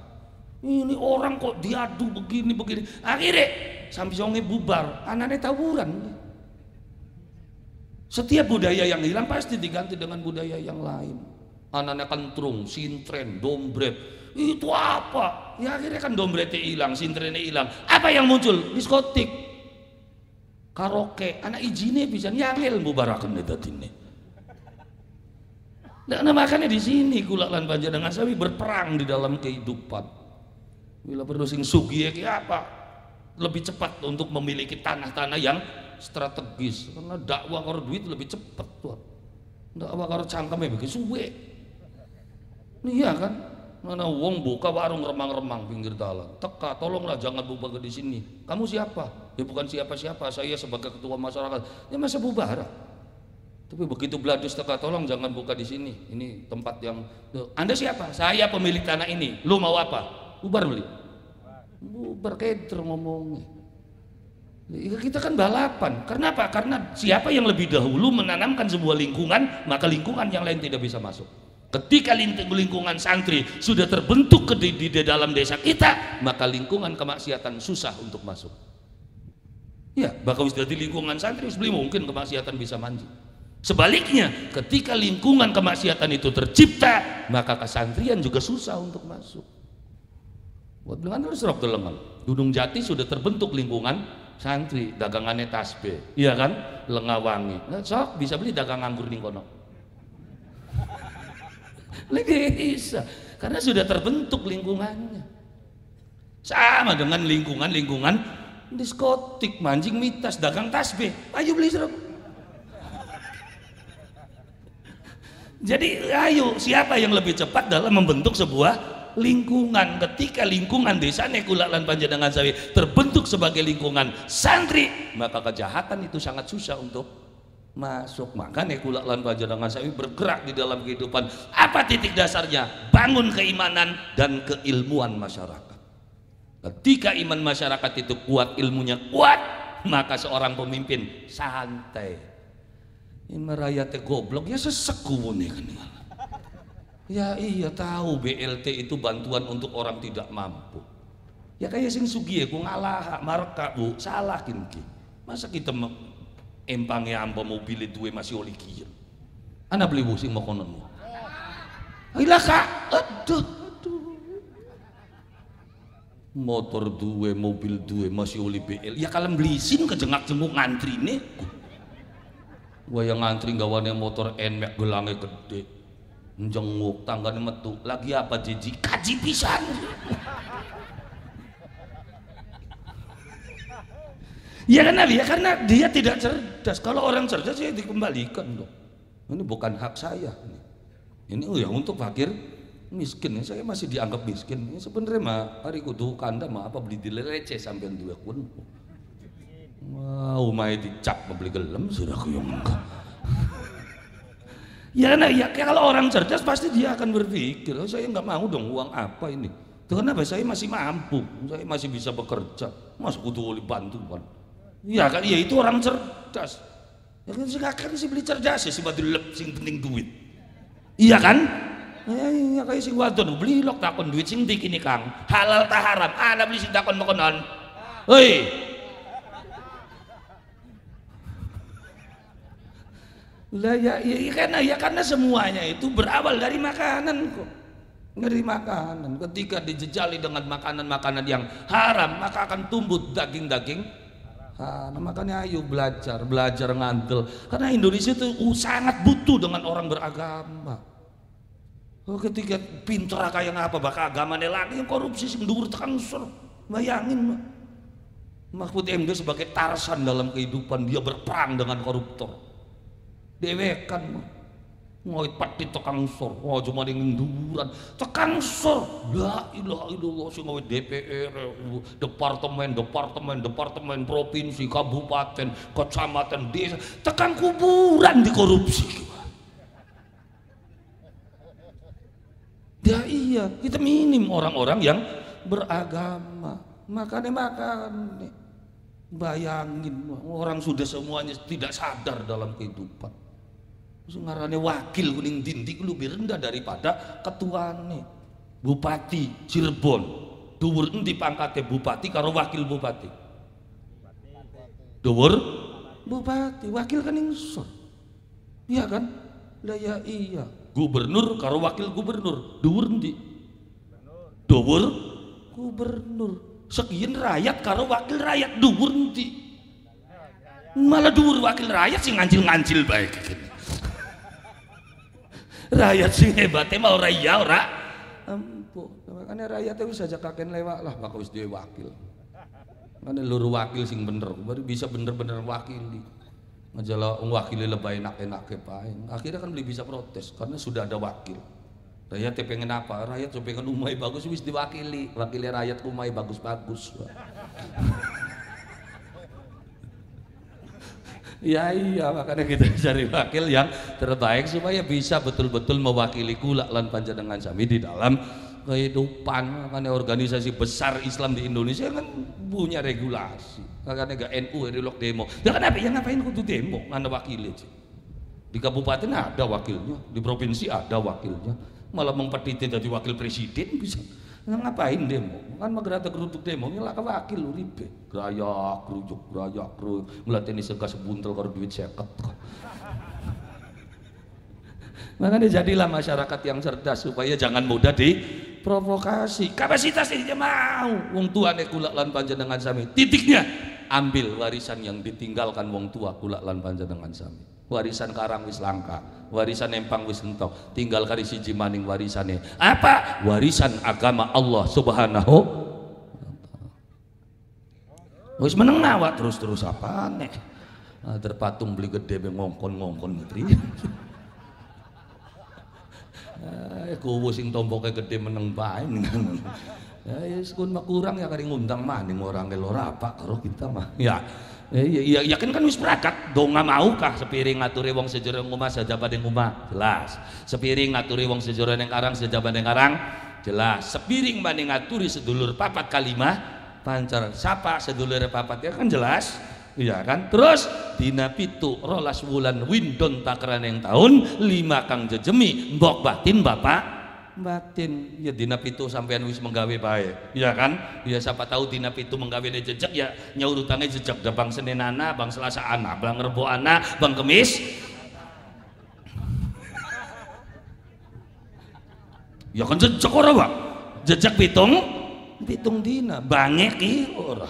Ini orang kok diadu begini. Akhirnya sampyongnya bubar, anane tawuran. Setiap budaya yang hilang pasti diganti dengan budaya yang lain. Anane kentrung, sintren, dombret. Itu apa? Ya akhirnya kan dombretnya hilang, sintrennya hilang. Apa yang muncul? Diskotik, karaoke, anak izinnya bisa nyangil mubarakan ini. Nah makanya di sini kula lan panjenengan sami berperang di dalam kehidupan. Bila perlu sing sugih apa? Lebih cepat untuk memiliki tanah-tanah yang strategis. Karena dakwah karo duit lebih cepat tuh. Dakwah karo cangkeme begitu suwe. Iya kan? Mana wong buka warung remang-remang pinggir dalan. Teka, tolonglah jangan bubar di sini. Kamu siapa? Ya bukan siapa-siapa. Saya sebagai ketua masyarakat. Ya masa bubar. Tapi begitu beladus teka, tolong jangan buka di sini. Ini tempat yang. Anda siapa? Saya pemilik tanah ini. Lu mau apa? Bubar beli. Bubar keder ngomongnya. Kita kan balapan. Karena apa? Karena siapa yang lebih dahulu menanamkan sebuah lingkungan, maka lingkungan yang lain tidak bisa masuk. Ketika lingkungan santri sudah terbentuk di dalam desa kita, maka lingkungan kemaksiatan susah untuk masuk. Ya, bakal sudah di lingkungan santri sebelum mungkin kemaksiatan bisa manji. Sebaliknya, ketika lingkungan kemaksiatan itu tercipta, maka kesantrian juga susah untuk masuk. Buat bilang harus serap telengan. Gunung Jati sudah terbentuk lingkungan santri, dagangannya tasbih, iya kan? Lengawangi. Nah, sok bisa beli dagang anggur ning kono. Bisa, karena sudah terbentuk lingkungannya. Sama dengan lingkungan diskotik, mancing mitas, dagang tasbih, ayo beli serap. Jadi ayo, siapa yang lebih cepat dalam membentuk sebuah lingkungan? Ketika lingkungan desa Kula lan Panjenengan Sawi terbentuk sebagai lingkungan santri, maka kejahatan itu sangat susah untuk masuk. Maka Kula lan Panjenengan Sawi bergerak di dalam kehidupan. Apa titik dasarnya? Bangun keimanan dan keilmuan masyarakat. Ketika iman masyarakat itu kuat, ilmunya kuat, maka seorang pemimpin santai. Ini merayate goblok ya seseku nih kan. Ya iya tahu BLT itu bantuan untuk orang tidak mampu. Ya kayak sing sugie ku ngalah marka bu salah kinki. Masa kita empangnya ampa mobil duwe masih oli kieu. Ana beli bu sing mau konon. Ayolah kak, aduh. Motor duwe, mobil duwe masih oli BL. Ya kalem belisin kejengak-jenguk ngantri nih. Gua yang ngantri gawane motor NMAX gelangnya gede, jenguk tanggane metu lagi apa jiji kaji pisan. Ya karena dia tidak cerdas. Kalau orang cerdas ya dikembalikan dong. Ini bukan hak saya. Ini ya untuk fakir miskin. Saya masih dianggap miskin. Sebenarnya mah hari kudu kanda mah apa beli di receh sampai 2 kun. Mau main dicap membeli gelem sudah aku yang enggak. Ya kalau orang cerdas pasti dia akan berpikir, oh, saya nggak mau dong uang apa ini. Kenapa saya masih mampu, saya masih bisa bekerja, mas kudu bantuan. Ya kan, ya itu orang cerdas. Ya kan silakan sih beli cerdas ya sih badulep sing penting duit. Iya kan? Ya kayak sing wadon beli lok takon duit sing dik ini Kang. Halal ta haram? Ana beli sing takon mekonon. Hei. Lah ya karena semuanya itu berawal dari makanan kok. Dari makanan. Ketika dijejali dengan makanan-makanan yang haram, maka akan tumbuh daging-daging haram. Makanya ayo belajar ngantel. Karena Indonesia itu sangat butuh dengan orang beragama. Ketika pinter kayak apa bakal agamanya lagi yang korupsi sing dhuwur tekan sur. Bayangin Mahfud MD sebagai Tarsan dalam kehidupan, dia berperang dengan koruptor. Dewekan ngoit pati tukang sor, oh cuma dengan duran tukang sor, la ilaha illallah sing ngoit DPR, departemen provinsi, kabupaten, kecamatan, desa, tekan kuburan dikorupsi. Ya iya, kita minim orang-orang yang beragama, makanya bayangin orang sudah semuanya tidak sadar dalam kehidupan. Ngarane wakil kuning dindik lebih rendah daripada ketuane. Bupati Cirebon dhuwur endi pangkate bupati karo wakil bupati? Dhuwur bupati, wakil kan insur. Iya kan? Lah ya iya. Gubernur karo wakil gubernur dhuwur endi? Dhuwur gubernur. Sekian rakyat karo wakil rakyat dhuwur endi? Malah dhuwur wakil rakyat sing ngancil-ngancil bae gini. Rakyat sing hebatnya mau raya ora empuk. Makanya rakyat itu saja kaken lewat lah maka wis duwe wakil. Makanya luru wakil sing bener baru bisa bener-bener wakili. Majalah wakili lebih enak-enak ke paling. Akhirnya kan bisa protes karena sudah ada wakil. Rakyat pengen apa? Rakyat pengen umai bagus wis diwakili. Wakili rakyat umai bagus-bagus. Ya iya makanya kita cari wakil yang terbaik supaya bisa betul-betul mewakili kula lan panjenengan sami di dalam kehidupan. Makanya organisasi besar Islam di Indonesia kan punya regulasi. Makanya gak NU relok demo. Ya kenapa? Ya ngapain kudu demo? Mana wakilnya sih? Di kabupaten ada wakilnya, di provinsi ada wakilnya. Malah mempetiti jadi wakil presiden bisa. Ngapain demo? Kan magerata geruduk demo nyelak wakil lu ribe. Grayak, rujuk, ngelatih sega sebuntel karo duit 50. Makanya jadilah masyarakat yang cerdas supaya jangan mudah diprovokasi. Kapasitas ini mau. Wong tua nek kula lan panjenengan sami. Titiknya ambil warisan yang ditinggalkan wong tua kula lan panjenengan sami. Warisan karang wis langka, warisan empang wis entok, tinggal kari siji maning warisane. Apa? Warisan agama Allah Subhanahu. Wis meneng nawak terus apa nek. Terpatung beli gede be ngongkon ngetri. Kuwu sing tompoke gede meneng bae ning. Ya sekun mah kurang ya kari ngundang maning orang kelora apa karo kita mah. Ya. Yakin kan wis berangkat donga maukah sepiring ngaturi wong sejero ngomah sajabat ning omah jelas. Sepiring ngaturi wong sejero ning karang sajabat ning karang jelas. Sepiring banding ngaturi sedulur papat kalimah pancar sapa sedulur papat ya kan jelas. Iya kan? Terus dina pitu 12 wulan windon takraneng tahun 5 kang jejemi mbok batin bapak batin ya dina pitu sampean wis menggawe bae iya kan ya siapa tahu dina pitu menggawe jejak ya nyaurutannya jejak da bang Senin ana bang Selasa ana bang Rebo ana bang Kemis ya kan jejak ora Pak jejak pitung dina bangek iki ora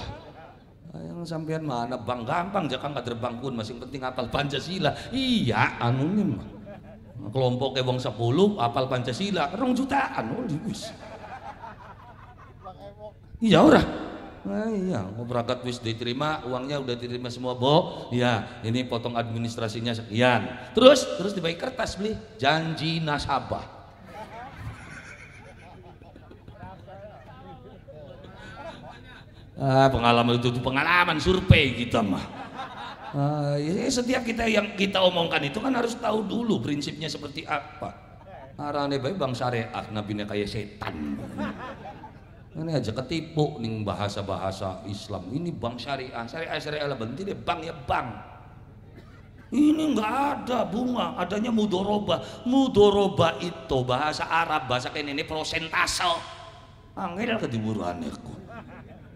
yang sampean mana bang gampang jangan kader bangkun masing penting apal Pancasila iya anu mah kelompok wong 10 apal Pancasila 2 jutaan wis iya ora nah, iya berangkat wis diterima uangnya udah diterima semua Bo ya ini potong administrasinya sekian terus dibagi kertas beli janji nasabah pengalaman itu pengalaman survei kita mah ya, setiap yang kita omongkan itu kan harus tahu dulu prinsipnya seperti apa arane bae bang syariat nabine kayak setan ini aja ketipu nih bahasa Islam ini bang syariah lah berhenti deh bang ya bang ini nggak ada bunga adanya mudoroba itu bahasa Arab bahasa kayak ini prosentase angel ketiburannya kok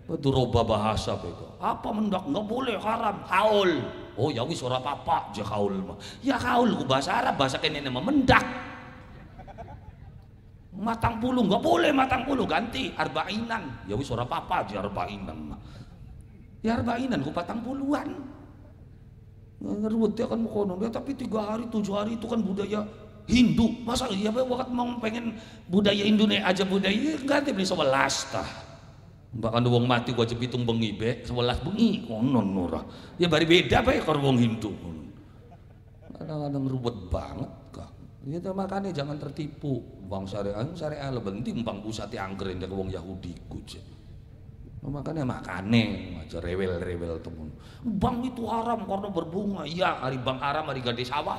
itu roba bahasa bego. Apa mendak nggak boleh haram haul. Oh ya wis ora apa-apa je haul mah. Ya haul ku bahasa Arab bahasa kene mah mendak. Matang puluh nggak boleh matang puluh ganti arbainan. Ya wis ora apa-apa je arbainan mah. Ya arbainan ku patang puluhan. Ngeruwet ya kan kono ya tapi 3 hari 7 hari itu kan budaya Hindu. Masa ya waktu mau pengen budaya Indonesia aja budaya ganti beli 11 tah. Bahkan wong mati gua aja pitung bengi be 11 bengi konon ora ya bari beda bae karo wong Hindu kadang-kadang ruwet banget kah ya makanya jangan tertipu bang syariah le penting bang pusat angger ndak wong Yahudi ku makanya makane aja rewel temen bang itu haram karena berbunga iya hari bang haram hari gade sawah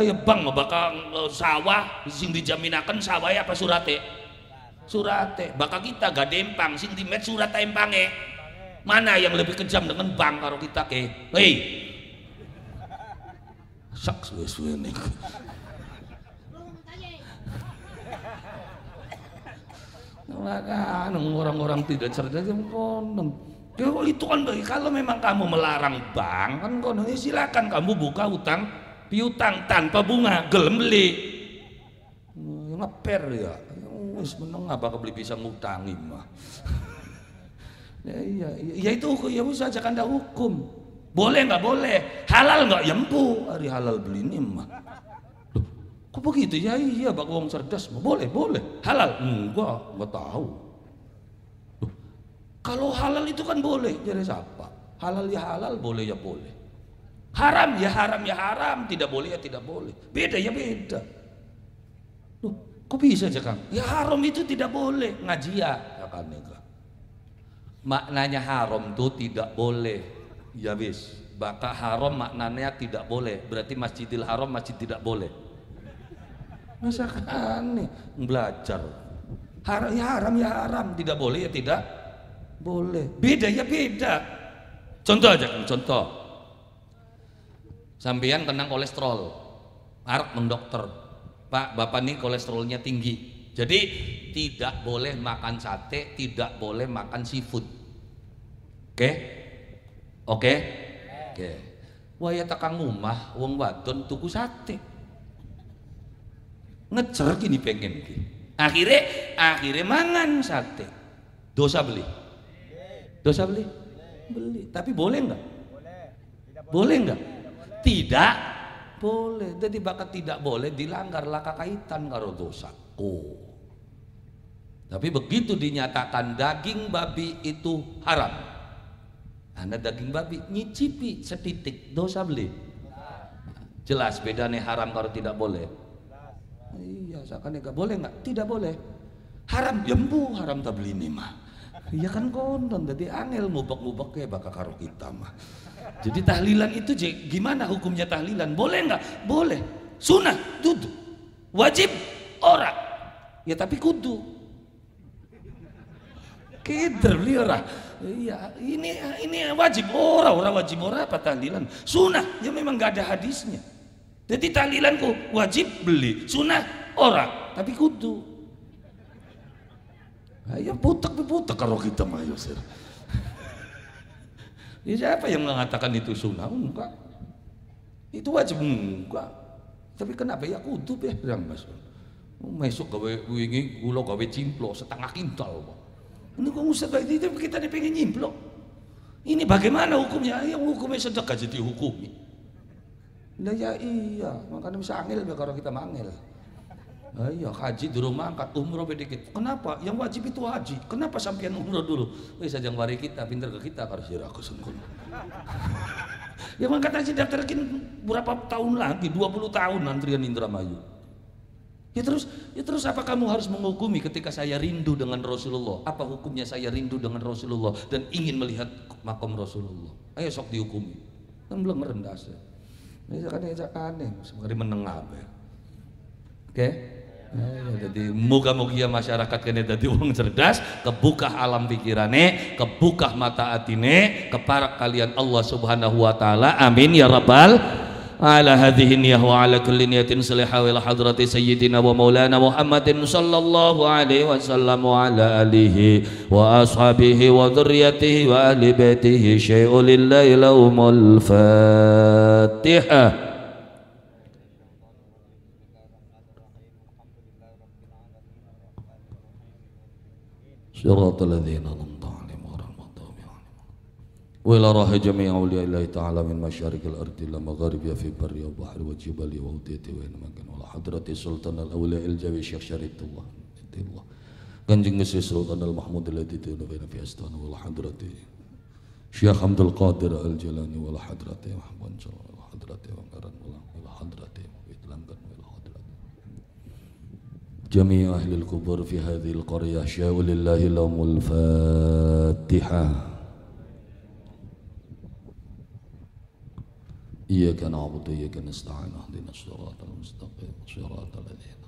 ya bang bakal sawah sing dijaminaken sawah apa surate bakal kita gak dempang sing dimet surat tempange mana yang lebih kejam dengan bang karo kita ke hei sak suwe-suwe nih kan orang-orang tidak cerdas konon itu kan kalau memang kamu melarang bang kan konon silakan kamu buka utang piutang tanpa bunga gelem beli ngeper ya wis meneng apa kebeli bisa ngutangi mah ya itu ya wis aja kan ada hukum boleh nggak boleh halal nggak ya empu hari halal beli ini mah loh kok begitu ya iya bak wong cerdas mah boleh halal enggak tahu loh kalau halal itu kan boleh jadi siapa halal ya halal boleh ya boleh haram ya haram tidak boleh ya tidak boleh beda ya beda loh kok bisa aja Kang? Ya haram itu tidak boleh ngaji ya kan maknanya haram itu tidak boleh ya wis bakal haram maknanya tidak boleh berarti Masjidil Haram masjid tidak boleh masa kan nih belajar haram ya haram tidak boleh ya tidak boleh beda ya beda contoh aja Kang contoh sampeyan kena kolesterol arep mendokter Pak, bapak nih kolesterolnya tinggi. Jadi tidak boleh makan sate, tidak boleh makan seafood. Oke? Wah ya takang omah, wong wadon tuku sate. Ngecer gini pengen gini. Akhirnya mangan sate. Dosa beli? Beli. Tapi boleh nggak? Boleh nggak? Tidak. Boleh, jadi bakat tidak boleh dilanggar lah kaitan karo dosa. Tapi begitu dinyatakan daging babi itu haram, Anda daging babi nyicipi setitik dosa beli. Jelas bedanya haram kalau tidak boleh. Iya, seakan nggak boleh nggak? Tidak boleh. Haram, jembu haram tak beli ini mah. Iya kan konten, jadi angel ngubek-ngubek kayak bakal karo kita mah. Jadi tahlilan itu gimana hukumnya tahlilan? Boleh nggak? Boleh. Sunnah, dudu. Wajib, ora. Ya tapi kudu. Keder beli ora. Iya, ini wajib ora wajib ora apa tahlilan. Sunnah, ya memang nggak ada hadisnya. Jadi tahlilanku wajib beli, sunnah ora, tapi kudu. Ya putek kalau kita mah Yosir. Ya siapa yang mengatakan itu sunnah? Enggak. Itu wajib enggak. Tapi kenapa ya kudu ya yang Mas. Mesok gawe wingi kula gawe cimplok setengah kintal. Ini kok Ustaz itu kita pengen nyimplok. Ini bagaimana hukumnya? Yang hukumnya sedekah jadi hukumi. Nah ya iya, makanya bisa angel kalau kita mangel. Iya, haji dulu mangkat, umroh bedikit. Kenapa? Yang wajib itu haji. Kenapa sampean umroh dulu? Wis sajang bari kita pinter ke kita harus sira kesungkun. Ya mangkat aja daftarkin berapa tahun lagi? 20 tahun antrian Indramayu. Ya terus apa kamu harus menghukumi ketika saya rindu dengan Rasulullah? Apa hukumnya saya rindu dengan Rasulullah dan ingin melihat makam Rasulullah? Ayo sok dihukumi. Kan belum merendah sih. Ini kan aneh, sebagai menengah ya. Oke? Jadi muga-muga masyarakat kene dadi wong cerdas, kebuka alam pikirane, kebuka mata atine, keparak kalian Allah Subhanahu wa taala. Amin ya rabbal ala hadhihi niyah wa ala kulli niyatin salihah wa hadrati sayyidina wa maulana Muhammadin sallallahu alaihi wasallam wa ala alihi wa ashabihi wa dzurriyyatihi wa ahli baitihi syai'un lillahi lahumul Fatihah. Shiratal ladzina an'amta 'alaihim ghairil maghdubi 'alaihim wa ila rahi jami'i awliya'illahi ta'ala min masyariqil ardi ila magharibiha fi barri wa bahri wa jibali wa udiyati wa makan wa hadrati sultanal awliya'il jawi syekh syaritullah Kanjeng Gusti Sultan al-Mahmud alladzi tunabina fi astana wa hadrati Syekh Abdul Qadir al-Jilani wa hadrati Muhammad sallallahu alaihi hadrati wa qaran wa hadrati itlankan wa hadrati جميع أهل القبور في هذه القرية شاء لله لهم الفاتحة إياك نعبد وإياك نستعين اهدنا الصراط المستقيم صراط الذين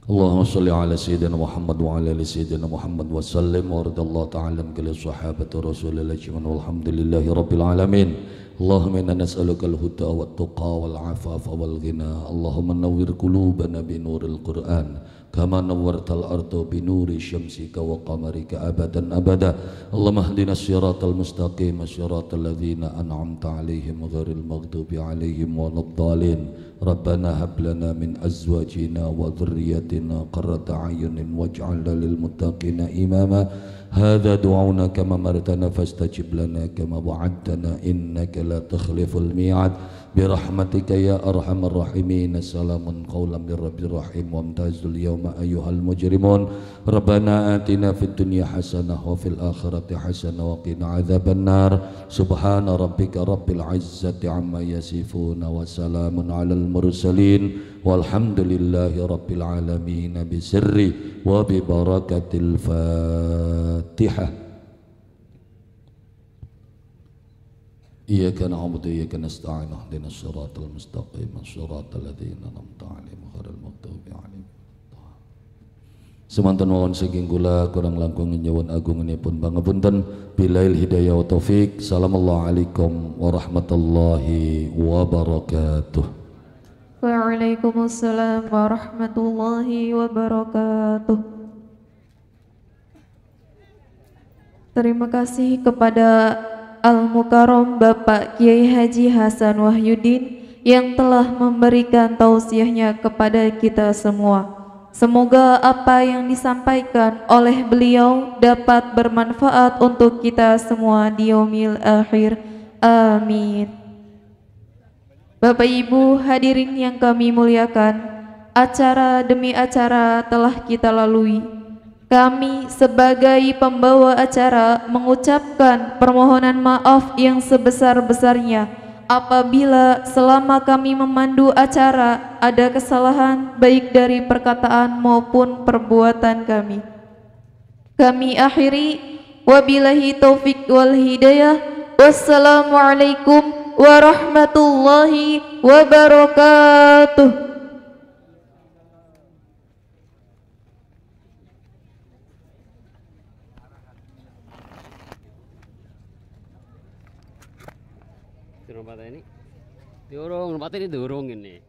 اللهم صل على سيدنا محمد وعلى آل سيدنا محمد وسلم وارض الله تعالى عن كل صحابة رسول الله أجمعين والحمد لله رب العالمين اللهم إنا نسألك الهدى والتقى والعفاف والغنى اللهم نور قلوبنا بنور القرآن كما نورت الأرض بنور شمسك وقمرك أبدا أبدا اللهم اهدنا الصراط المستقيم صراط الذين أنعمت عليهم غير المغضوب عليهم ولا الضالين ربنا هب لنا من أزواجنا وذريتنا قرة أعين واجعلنا للمتقين إماما هذا دعونا كما مرتنا فاستجب لنا كما وعدتنا إنك لا تخلف الميعاد برحمتك يا أرحم الراحمين سلام قولا من رب رحيم وامتازوا اليوم أيها المجرمون ربنا آتنا في الدنيا حسنة وفي الآخرة حسنة وقنا عذاب النار سبحان ربك رب العزة عما يصفون وسلام على المرسلين والحمد لله رب العالمين بسر وببركة الفاتحة إياك نعبد وإياك نستعين اهدنا الصراط المستقيم صراط الذين أنعمت عليهم غير المغضوب عليهم. Semanten mawon saking kula kurang langkung nyuwun agunganipun pangapunten billail hidayah wa taufik. Assalamualaikum warahmatullahi wabarakatuh. Waalaikumsalam warahmatullahi wabarakatuh. Terima kasih kepada Al-Mukarram Bapak Kiai Haji Hasan Wahyudin yang telah memberikan tausiahnya kepada kita semua. Semoga apa yang disampaikan oleh beliau dapat bermanfaat untuk kita semua di yaumil akhir. Amin. Bapak Ibu hadirin yang kami muliakan, acara demi acara telah kita lalui. Kami sebagai pembawa acara mengucapkan permohonan maaf yang sebesar-besarnya apabila selama kami memandu acara ada kesalahan baik dari perkataan maupun perbuatan kami. Kami akhiri, wabillahi taufik wal hidayah. Wassalamualaikum warahmatullahi wabarakatuh. Ini diurung, ini diurung ini.